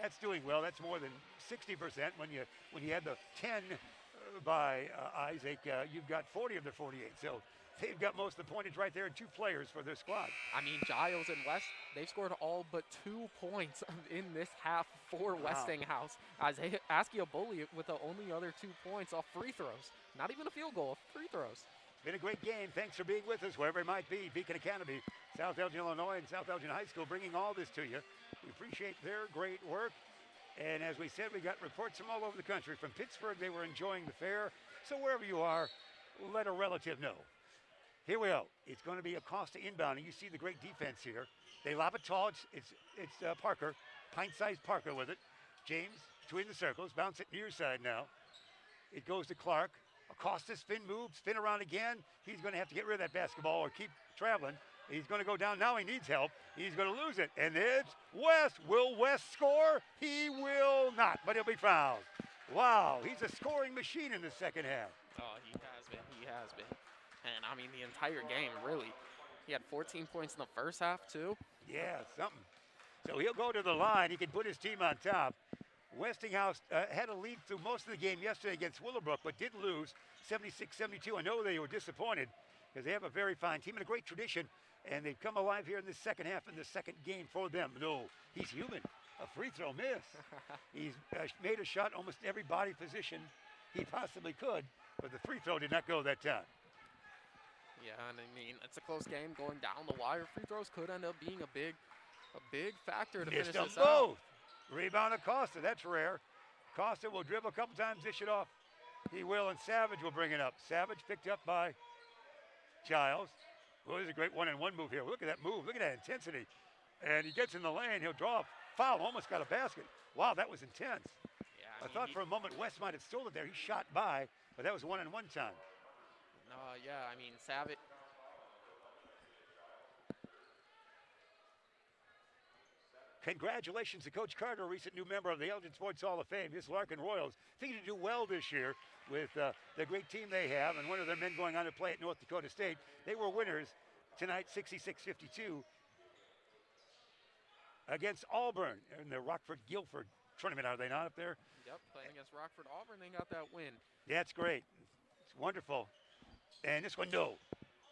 That's doing well. That's more than 60% when you had the 10 by Isaac. You've got 40 of the 48. So they've got most of the pointage right there and 2 players for their squad. I mean, Giles and West, they've scored all but 2 points in this half for Westinghouse. As Bully with the only other 2 points off free throws. Not even a field goal, free throws. Been a great game. Thanks for being with us, wherever it might be. Beacon Academy, South Elgin, Illinois, and South Elgin High School bringing all this to you. We appreciate their great work. And as we said, we got reports from all over the country. From Pittsburgh, they were enjoying the fair. So wherever you are, let a relative know. Here we go. It's going to be Acosta inbounding. You see the great defense here. They lob it tall. It's Parker, pint-sized Parker with it. James between the circles, bounce it near side now. It goes to Clark. Acosta spin move, spin around again. He's going to have to get rid of that basketball or keep traveling. He's going to go down. Now he needs help. He's going to lose it. And it's West. Will West score? He will not, but he'll be fouled. Wow, he's a scoring machine in the second half. Oh, he has been. He has been. And, I mean, the entire game, really. He had 14 points in the first half, too. Yeah, something. So he'll go to the line. He can put his team on top. Westinghouse had a lead through most of the game yesterday against Willowbrook, but did lose 76-72. I know they were disappointed because they have a very fine team and a great tradition, and they've come alive here in the second half in the second game for them. No, he's human. A free throw miss. He's made a shot almost every body position he possibly could, but the free throw did not go that time. Yeah, and I mean, it's a close game going down the wire. Free throws could end up being a big factor to finish this out. Rebound Acosta, that's rare. Acosta will dribble a couple times, dish it off. He will, and Savage will bring it up. Savage picked up by Giles. Well, there's a great one-on-one move here. Look at that move. Look at that intensity. And he gets in the lane. He'll draw a foul. Almost got a basket. Wow, that was intense. Yeah, I thought for a moment West might have stolen it there. He shot by, but that was one-on-one time. Yeah, I mean, Savage. Congratulations to Coach Carter, a recent new member of the Elgin Sports Hall of Fame. His Larkin Royals thinking to do well this year with the great team they have, and one of their men going on to play at North Dakota State. They were winners tonight, 66-52, against Auburn in the Rockford-Guilford tournament. Are they not up there? Yep, playing against Rockford-Auburn, they got that win. That's great. It's wonderful. And this one, no.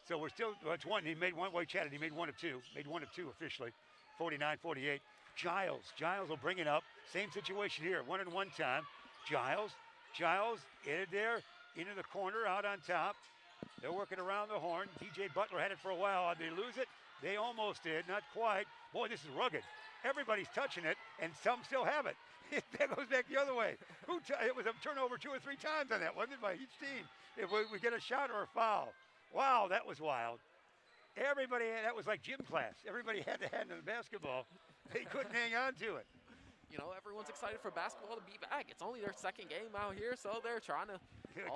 So we're still, well, it's one. He made one, well, he chatted. He made 1 of 2. Made 1 of 2 officially, 49-48. Giles will bring it up. Same situation here, one-on-one time. Giles in it there, into the corner, out on top. They're working around the horn. DJ Butler had it for a while. Did they lose it? They almost did, not quite. Boy, this is rugged. Everybody's touching it, and some still have it. That goes back the other way. It was a turnover 2 or 3 times on that, wasn't it, by each team? If we get a shot or a foul. Wow, that was wild. Everybody, that was like gym class. Everybody had the hand in the basketball. They couldn't hang on to it. You know, everyone's excited for basketball to be back. It's only their second game out here, so they're trying to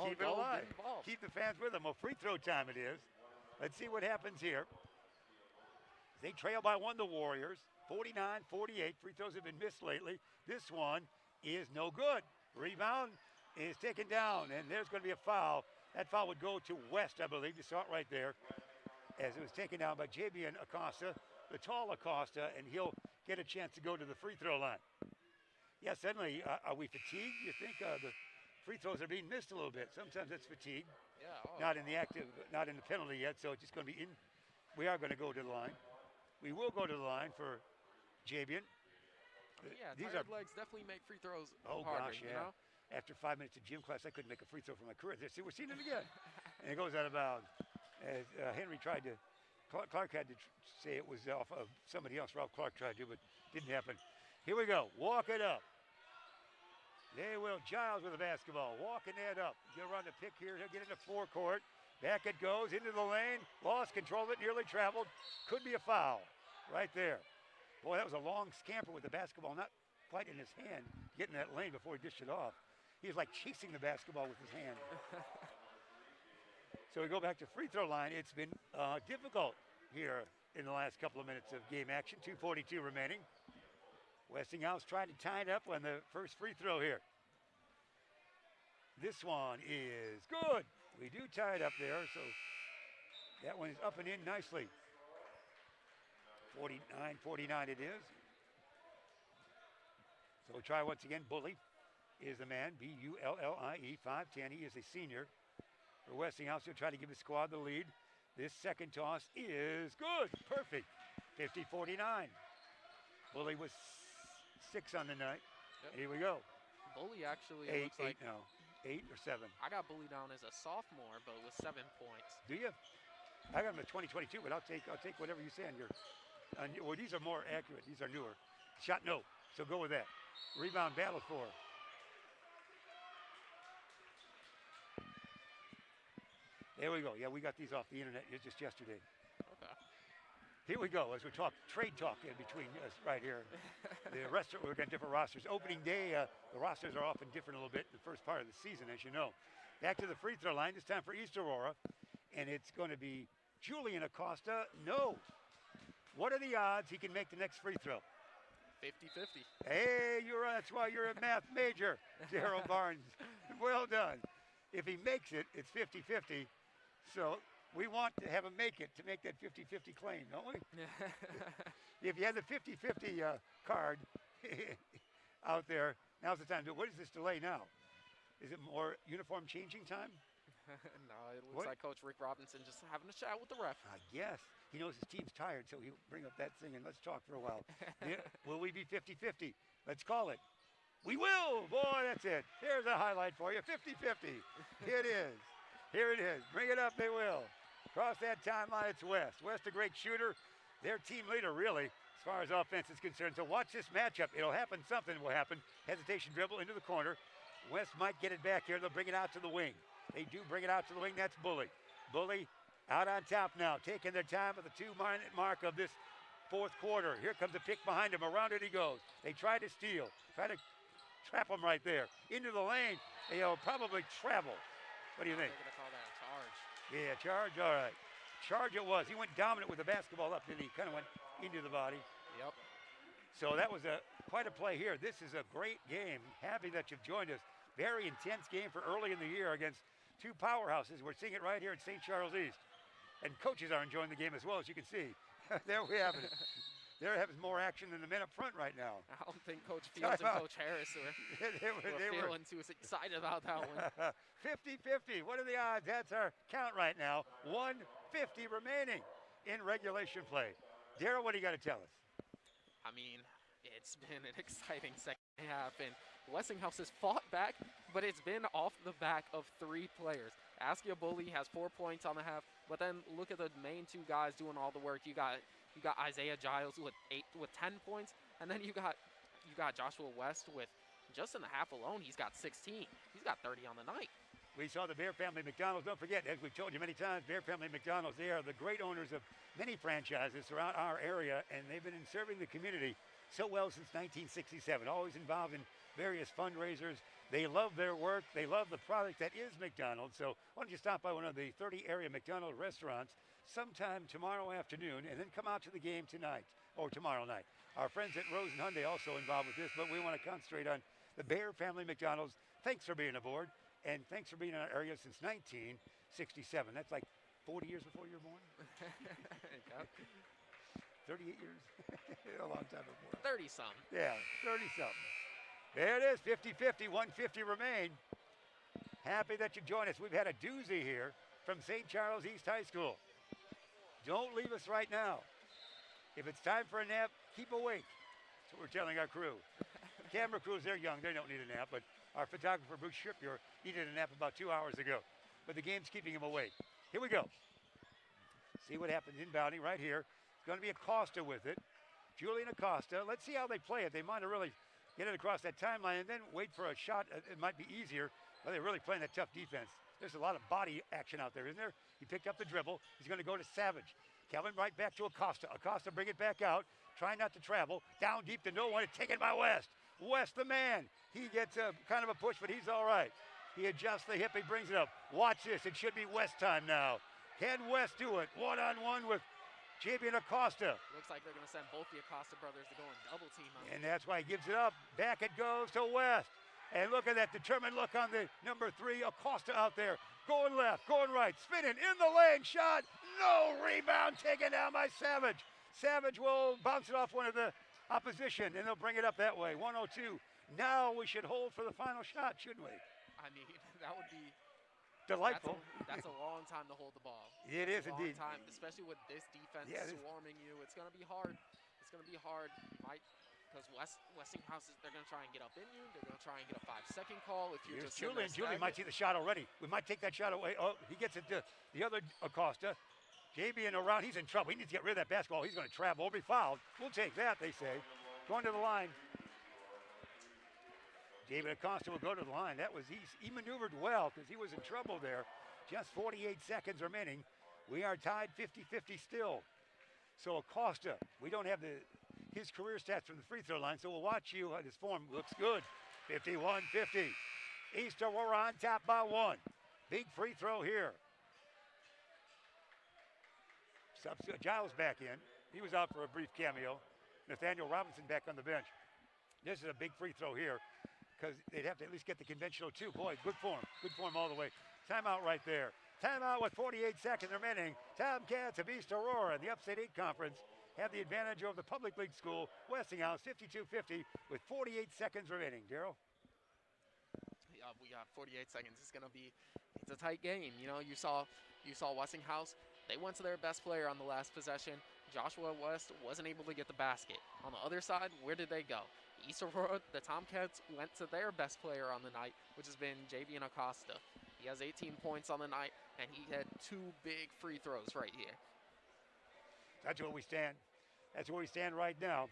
keep it alive. Keep the fans with them. Well, free throw time it is. Let's see what happens here. They trail by one, the Warriors. 49-48. Free throws have been missed lately. This one is no good. Rebound is taken down, and there's going to be a foul. That foul would go to West, I believe. You saw it right there as it was taken down by Javian Acosta, the tall Acosta, and he'll get a chance to go to the free throw line. Yeah, suddenly, are we fatigued? You think the free throws are being missed a little bit. Sometimes it's fatigue. Yeah. Not in the not in the penalty yet, so it's just going to be in. We are going to go to the line. We will go to the line for Javian. Yeah, These tired legs definitely make free throws Oh, harder, gosh, yeah. you know? After 5 minutes of gym class, I couldn't make a free throw for my career. See, we're seeing it again. And it goes out of bounds. As Henry tried to, Clark had to say it was off of somebody else. Ralph Clark tried to, but didn't happen. Here we go. Walk it up. They will. Giles with the basketball. Walking that up. He'll run the pick here. He'll get into forecourt. Back it goes into the lane. Lost control of it. Nearly traveled. Could be a foul right there. Boy, that was a long scamper with the basketball not quite in his hand, getting that lane before he dished it off. He was like chasing the basketball with his hand. So we go back to free throw line. It's been difficult here in the last couple of minutes of game action. 2:42 remaining. Westinghouse trying to tie it up on the first free throw here. This one is good. We do tie it up there, so that one is up and in nicely. 49-49 it is. So we'll try once again. Bully is the man, B-U-L-L-I-E, 5'10". He is a senior. For Westinghouse, he'll try to give his squad the lead. This second toss is good. Perfect. 50-49. Bully was 6 on the night. Yep. Here we go. Bully actually Eight looks like now. 8 or 7. I got Bully down as a sophomore, but with 7 points. Do you? I got him at 2022, but I'll take whatever you say on your. Well, these are more accurate. These are newer. Shot no. So go with that. Rebound battle for. There we go. Yeah, we got these off the internet just yesterday. Okay. Here we go as we talk trade talk in between us right here. The rest we've got different rosters. Opening day, the rosters are often different a little bit in the first part of the season, as you know. Back to the free throw line. This time for East Aurora, and it's going to be Julian Acosta. No. What are the odds he can make the next free throw? 50-50. Hey, that's why you're a math major, Daryl Barnes. Well done. If he makes it, it's 50-50. So we want to have him make it to make that 50-50 claim, don't we? If you had the 50-50 card out there, now's the time to do it. What is this delay now? Is it more uniform changing time? No, it looks like Coach Rick Robinson just having a chat with the ref. I guess. He knows his team's tired, so he'll bring up that thing and let's talk for a while. Will we be 50-50? Let's call it. We will. Boy, that's it. Here's a highlight for you. 50-50. Here it is. Here it is. Bring it up. They will. Cross that timeline. It's West. West, a great shooter. Their team leader, really, as far as offense is concerned. So watch this matchup. It'll happen. Something will happen. Hesitation dribble into the corner. West might get it back here. They'll bring it out to the wing. They do bring it out to the wing. That's Bully. Bully out on top now, taking their time at the 2-minute mark of this fourth quarter. Here comes a pick behind him. Around it he goes. They try to steal. Try to trap him right there. Into the lane. They'll probably travel. What do you think? They're going to call that a charge. Yeah, charge. All right. Charge it was. He went dominant with the basketball up, didn't he? Kind of went into the body. Yep. So that was quite a play here. This is a great game. Happy that you've joined us. Very intense game for early in the year against two powerhouses. We're seeing it right here at St. Charles East. And coaches are enjoying the game as well, as you can see. There we have it. There having more action than the men up front right now. I don't think Coach Fields and Coach Harris were feeling too excited about that one. 50-50. What are the odds? That's our count right now. 150 remaining in regulation play. Daryl, what do you got to tell us? I mean, it's been an exciting second half, and Westinghouse has fought back, but it's been off the back of 3 players. Askia Bully has 4 points on the half, but then look at the main 2 guys doing all the work. You got Isaiah Giles with 10 points, and then you got Joshua West with just in the half alone. He's got 16. He's got 30 on the night. We saw the Bear Family McDonald's. Don't forget, as we've told you many times, Bear Family McDonald's, they are the great owners of many franchises throughout our area, and they've been serving the community so well since 1967. Always involved in various fundraisers, They love their work. They love the product that is McDonald's. So why don't you stop by one of the 30 area McDonald's restaurants sometime tomorrow afternoon and then come out to the game tonight or tomorrow night. Our friends at Rose and Hyundai also involved with this, but we want to concentrate on the Bear Family McDonald's. Thanks for being aboard, and thanks for being in our area since 1967. That's like 40 years before you were born? 38 years? A long time before. 30-something. Yeah, 30-something. There it is, 50-50, 150 remain. Happy that you joined us. We've had a doozy here from St. Charles East High School. Don't leave us right now. If it's time for a nap, keep awake. That's what we're telling our crew. Camera crews, they're young, they don't need a nap, but our photographer, Bruce Shipure, needed a nap about 2 hours ago. But the game's keeping him awake. Here we go. See what happens inbounding right here. It's going to be Acosta with it. Julian Acosta. Let's see how they play it. They might have really get it across that timeline and then wait for a shot. It might be easier, but they're really playing that tough defense. There's a lot of body action out there, isn't there? He picked up the dribble. He's going to go to Savage. Kelvin right back to Acosta. Acosta bring it back out. Try not to travel. Down deep to no one. It's taken by West. West the man. He gets a kind of a push, but he's all right. He adjusts the hip. He brings it up. Watch this. It should be West time now. Can West do it? One-on-one with JB and Acosta. Looks like they're going to send both the Acosta brothers to go and double team on And that's why he gives it up. Back it goes to West. And look at that determined look on the number 3, Acosta out there. Going left, going right, spinning in the lane, shot. No rebound, taken down by Savage. Savage will bounce it off one of the opposition, and they'll bring it up that way. 102. Now we should hold for the final shot, shouldn't we? I mean, that would be delightful. That's a long time to hold the ball. It is indeed. Time, especially with this defense swarming you. It's going to be hard. It's going to be hard. Because Westinghouse, they're going to try and get up in you. They're going to try and get a 5-second call. If you're Here's just Julian might see the shot already. We might take that shot away. Oh, he gets it to the other Acosta. JB and around, he's in trouble. He needs to get rid of that basketball. He's going to travel or be fouled. We'll take that, they say. Going to the line. JB Acosta will go to the line. That was he maneuvered well because he was in trouble there. Just 48 seconds remaining. We are tied 50-50 still. So Acosta, we don't have his career stats from the free throw line, so we'll watch you. His form looks good. 51-50. East Aurora on top by 1. Big free throw here. Giles back in. He was out for a brief cameo. Nathaniel Robinson back on the bench. This is a big free throw here because they'd have to at least get the conventional 2. Boy, good form all the way. Timeout right there. Timeout with 48 seconds remaining. Tomcats of East Aurora in the Upstate 8 Conference have the advantage over the public league school, Westinghouse, 52-50 with 48 seconds remaining. Darryl? We got 48 seconds. It's a tight game. You know, you saw Westinghouse. They went to their best player on the last possession. Joshua West wasn't able to get the basket. On the other side, where did they go? East Aurora, the Tomcats went to their best player on the night, which has been JB Acosta. He has 18 points on the night, and he had 2 big free throws right here. That's where we stand. That's where we stand right now.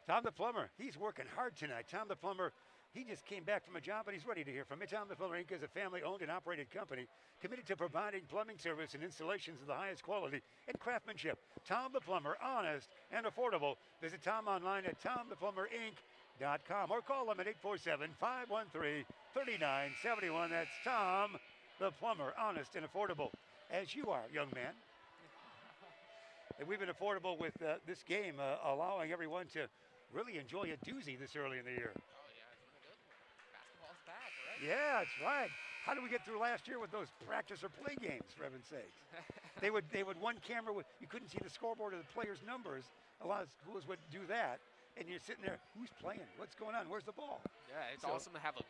Tom the Plumber, he's working hard tonight. Tom the Plumber, he just came back from a job, but he's ready to hear from me. Tom the Plumber Inc. is a family-owned and operated company committed to providing plumbing service and installations of the highest quality and craftsmanship. Tom the Plumber, honest and affordable. Visit Tom online at tomtheplumberinc.com or call him at 847-513-3971. That's Tom the Plumber, honest and affordable, as you are, young man. And we've been affordable with this game, allowing everyone to really enjoy a doozy this early in the year. Oh, yeah, it's been a good one. Basketball's back, right? Yeah, that's right. How did we get through last year with those practice or play games, for heaven's sakes? They would one camera, you couldn't see the scoreboard or the players' numbers. A lot of schools would do that. And you're sitting there, who's playing? What's going on? Where's the ball? Yeah, it's awesome to have a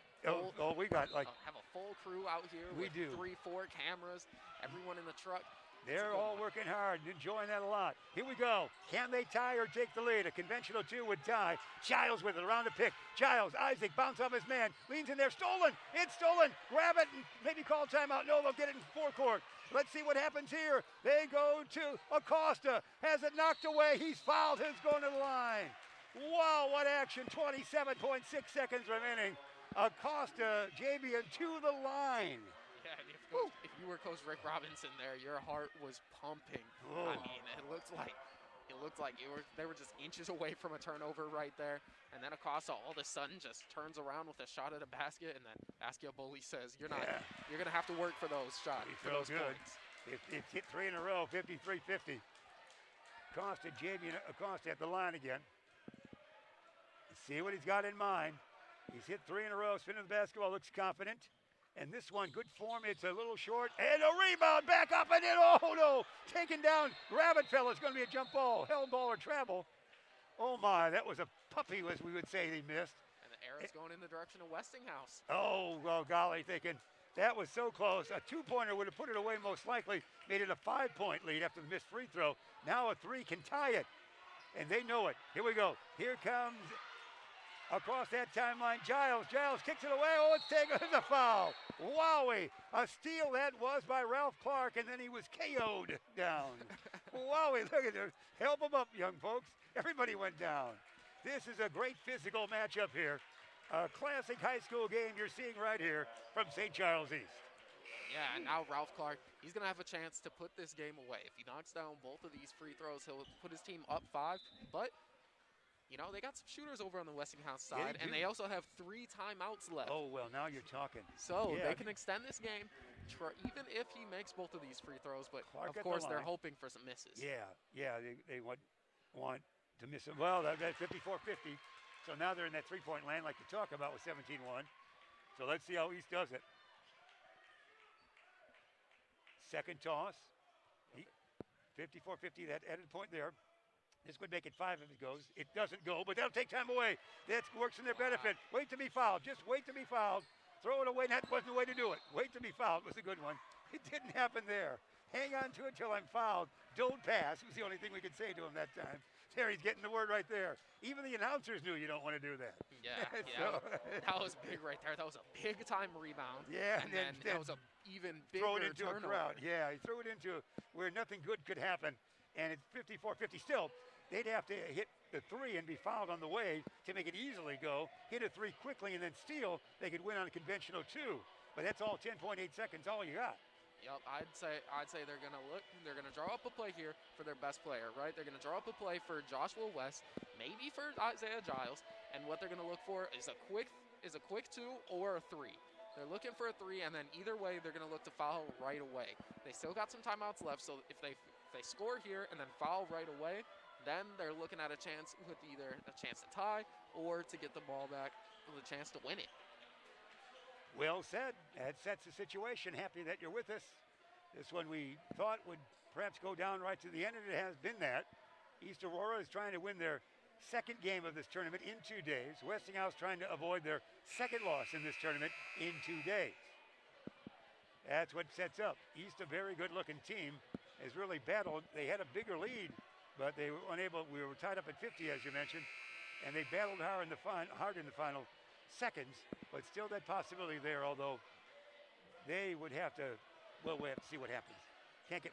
we got have a full crew out here with 3-4 cameras, everyone in the truck. They're all working hard and enjoying that a lot. Here we go. Can they tie or take the lead? A conventional 2 would tie. Giles with it around the pick. Giles, Isaac, bounce off his man. Leans in there. Stolen. It's stolen. Grab it and maybe call timeout. No, they'll get it in forecourt. Let's see what happens here. They go to Acosta. Has it knocked away. He's fouled. He's going to the line. Wow, what action. 27.6 seconds remaining. Acosta, Javian to the line. Yeah, if you were Coach Rick Robinson there, your heart was pumping. Oh. I mean, it looked like it looked like they were just inches away from a turnover right there. And then Acosta all of a sudden just turns around with a shot at a basket, and then Basquiat-Boley says, you're going to have to work for those shots, for those points. It's hit 3 in a row, 53-50. Acosta at the line again. See what he's got in mind. He's hit 3 in a row, spinning the basketball, looks confident. And this one, good form, it's a little short. And a rebound, back up and in, oh no! Taken down, Rabbit fella, it's gonna be a jump ball, held ball or travel. Oh my, that was a puppy, as we would say, he missed. And the arrow's going in the direction of Westinghouse. Oh, well, golly, thinking that was so close. A 2-pointer would have put it away most likely, made it a 5-point lead after the missed free throw. Now a 3 can tie it, and they know it. Here we go, here comes across that timeline, Giles kicks it away, oh, it's taken, it's a foul. Wowie, a steal that was by Ralph Clark, and then he was KO'd down. Wowie, look at this, help him up, young folks. Everybody went down. This is a great physical matchup here. A classic high school game you're seeing right here from St. Charles East. Yeah, and now Ralph Clark, he's going to have a chance to put this game away. If he knocks down both of these free throws, he'll put his team up 5, but you know, they got some shooters over on the Westinghouse side, and they also have 3 timeouts left. Oh, well, now you're talking. So they can extend this game, even if he makes both of these free throws, but Clark of course they're hoping for some misses. Yeah, they want to miss it. Well, that's 54-50. So now they're in that 3-point land like you talk about with 17-1. So let's see how East does it. Second toss. 54-50, that added point there. This would make it 5 if it goes. It doesn't go, but that'll take time away. That works in their benefit. Wait to be fouled. Just wait to be fouled. Throw it away. That wasn't the way to do it. Wait to be fouled was a good one. It didn't happen there. Hang on to it till I'm fouled. Don't pass was the only thing we could say to him that time. There, he's getting the word right there. Even the announcers knew you don't want to do that. Yeah, that was big right there. That was a big-time rebound. Yeah, and then that was an even bigger throw it into turnover. a crowd. Yeah, he threw it into where nothing good could happen, and it's 54-50 still. They'd have to hit the 3 and be fouled on the way to make it easily go. Hit a 3 quickly and then steal. They could win on a conventional 2. But that's all 10.8 seconds, all you got. Yep, I'd say they're gonna draw up a play here for their best player, right? They're gonna draw up a play for Joshua West, maybe for Isaiah Giles, and what they're gonna look for is a quick 2 or a 3. They're looking for a 3, and then either way, they're gonna look to foul right away. They still got some timeouts left, so if they score here and then foul right away, then they're looking at a chance with either a chance to tie or to get the ball back with a chance to win it. Well said. That sets the situation. Happy that you're with us. This one we thought would perhaps go down right to the end, and it has been that. East Aurora is trying to win their 2nd game of this tournament in 2 days. Westinghouse trying to avoid their 2nd loss in this tournament in 2 days. That's what sets up. East, a very good-looking team, has really battled. They had a bigger lead, but they were unable. We were tied up at 50, as you mentioned, and they battled hard in the final seconds, but still that possibility there, although they would have to, well, we have to see what happens. Can't get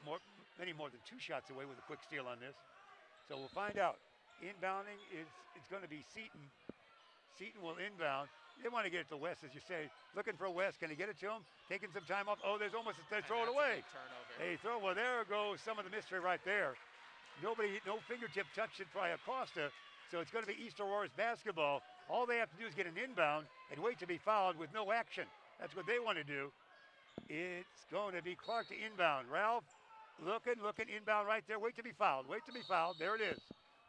many more than 2 shots away with a quick steal on this. So we'll find out. Inbounding it's going to be Seton. Seton will inbound. They want to get it to West, as you say. Looking for West. Can he get it to him? Taking some time off. Oh, there's almost they throw it away. They throw. Well, there goes some of the mystery right there. No fingertip touch it by Acosta. So it's going to be East Aurora's basketball. All they have to do is get an inbound and wait to be fouled with no action. That's what they want to do. It's going to be Clark to inbound. Ralph looking inbound right there. Wait to be fouled. There it is.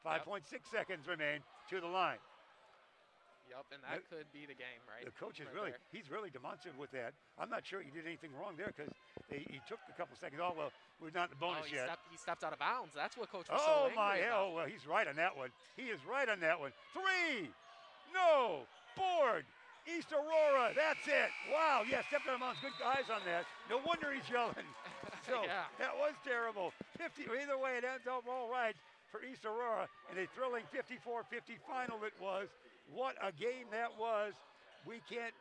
5.6 seconds remain to the line. Yep, and that could be the game, right? The coach is right he's really demonstrative with that. I'm not sure he did anything wrong there because he took a couple seconds. Oh, well, we're not in the bonus yet. He stepped out of bounds. That's what Coach was so angry my hell. about. Well, he's right on that one. He is right on that one. 3. No. Board. East Aurora. That's it. Wow. Yeah, stepped out of bounds. Good eyes on that. No wonder he's yelling. So that was terrible. 50. Either way, it ends up all right for East Aurora. And a thrilling 54-50 final it was. What a game that was. We can't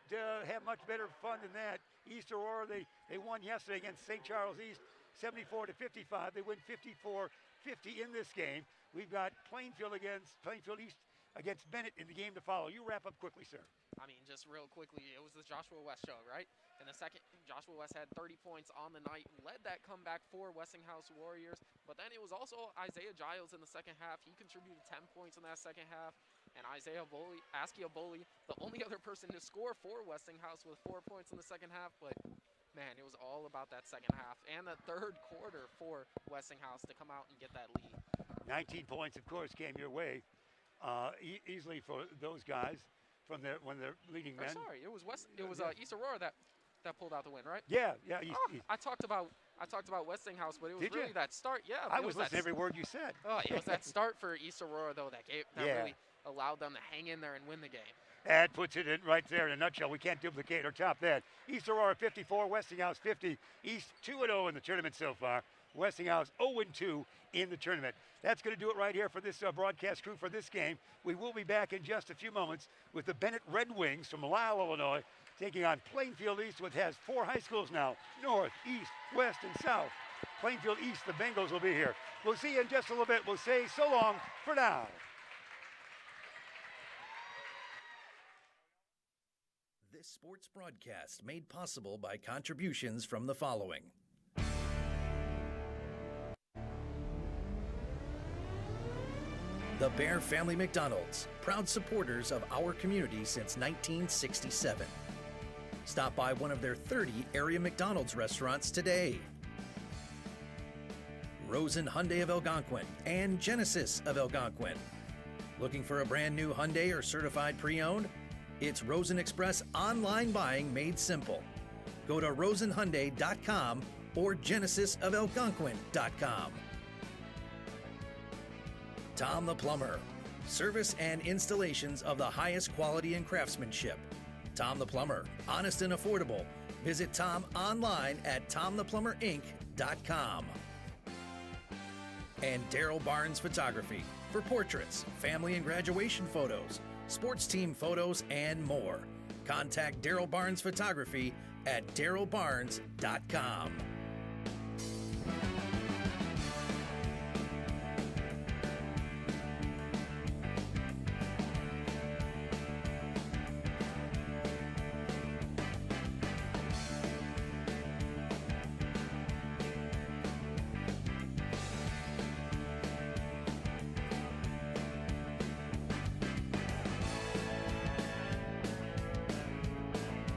have much better fun than that. East Aurora, they won yesterday against St. Charles East, 74-55. They win 54-50 in this game. We've got Plainfield East against Bennett in the game to follow. You wrap up quickly, sir. I mean, just real quickly, it was the Joshua West show, right? In the second, Joshua West had 30 points on the night, led that comeback for Westinghouse Warriors. But then it was also Isaiah Giles in the second half. He contributed 10 points in that second half. And Askia Boley, the only other person to score for Westinghouse with 4 points in the second half. But, man, it was all about that second half and the third quarter for Westinghouse to come out and get that lead. 19 points, of course, came your way easily for those guys from when they're leading men. Sorry, it was East Aurora that pulled out the win, right? Yeah. I talked about Westinghouse, but it was really that start. Yeah, I was listening to every word you said. Oh, it was that start for East Aurora though that really allowed them to hang in there and win the game. That puts it in right there in a nutshell. We can't duplicate or top that. East Aurora 54, Westinghouse 50. East 2-0 in the tournament so far. Westinghouse 0-2 in the tournament. That's going to do it right here for this broadcast crew for this game. We will be back in just a few moments with the Bennett Red Wings from Lisle, Illinois, taking on Plainfield East, which has 4 high schools now, north, east, west, and south. Plainfield East, the Bengals will be here. We'll see you in just a little bit. We'll say so long for now. This sports broadcast made possible by contributions from the following. The Bear Family McDonald's, proud supporters of our community since 1967. Stop by one of their 30 area McDonald's restaurants today. Rosen Hyundai of Algonquin and Genesis of Algonquin. Looking for a brand new Hyundai or certified pre-owned? It's Rosen Express online buying made simple. Go to rosenhyundai.com or genesisofalgonquin.com. Tom the Plumber. Service and installations of the highest quality and craftsmanship. Tom the Plumber. Honest and affordable. Visit Tom online at tomtheplumberinc.com. And Daryl Barnes Photography for portraits, family and graduation photos, sports team photos, and more. Contact Daryl Barnes Photography at darylbarnes.com.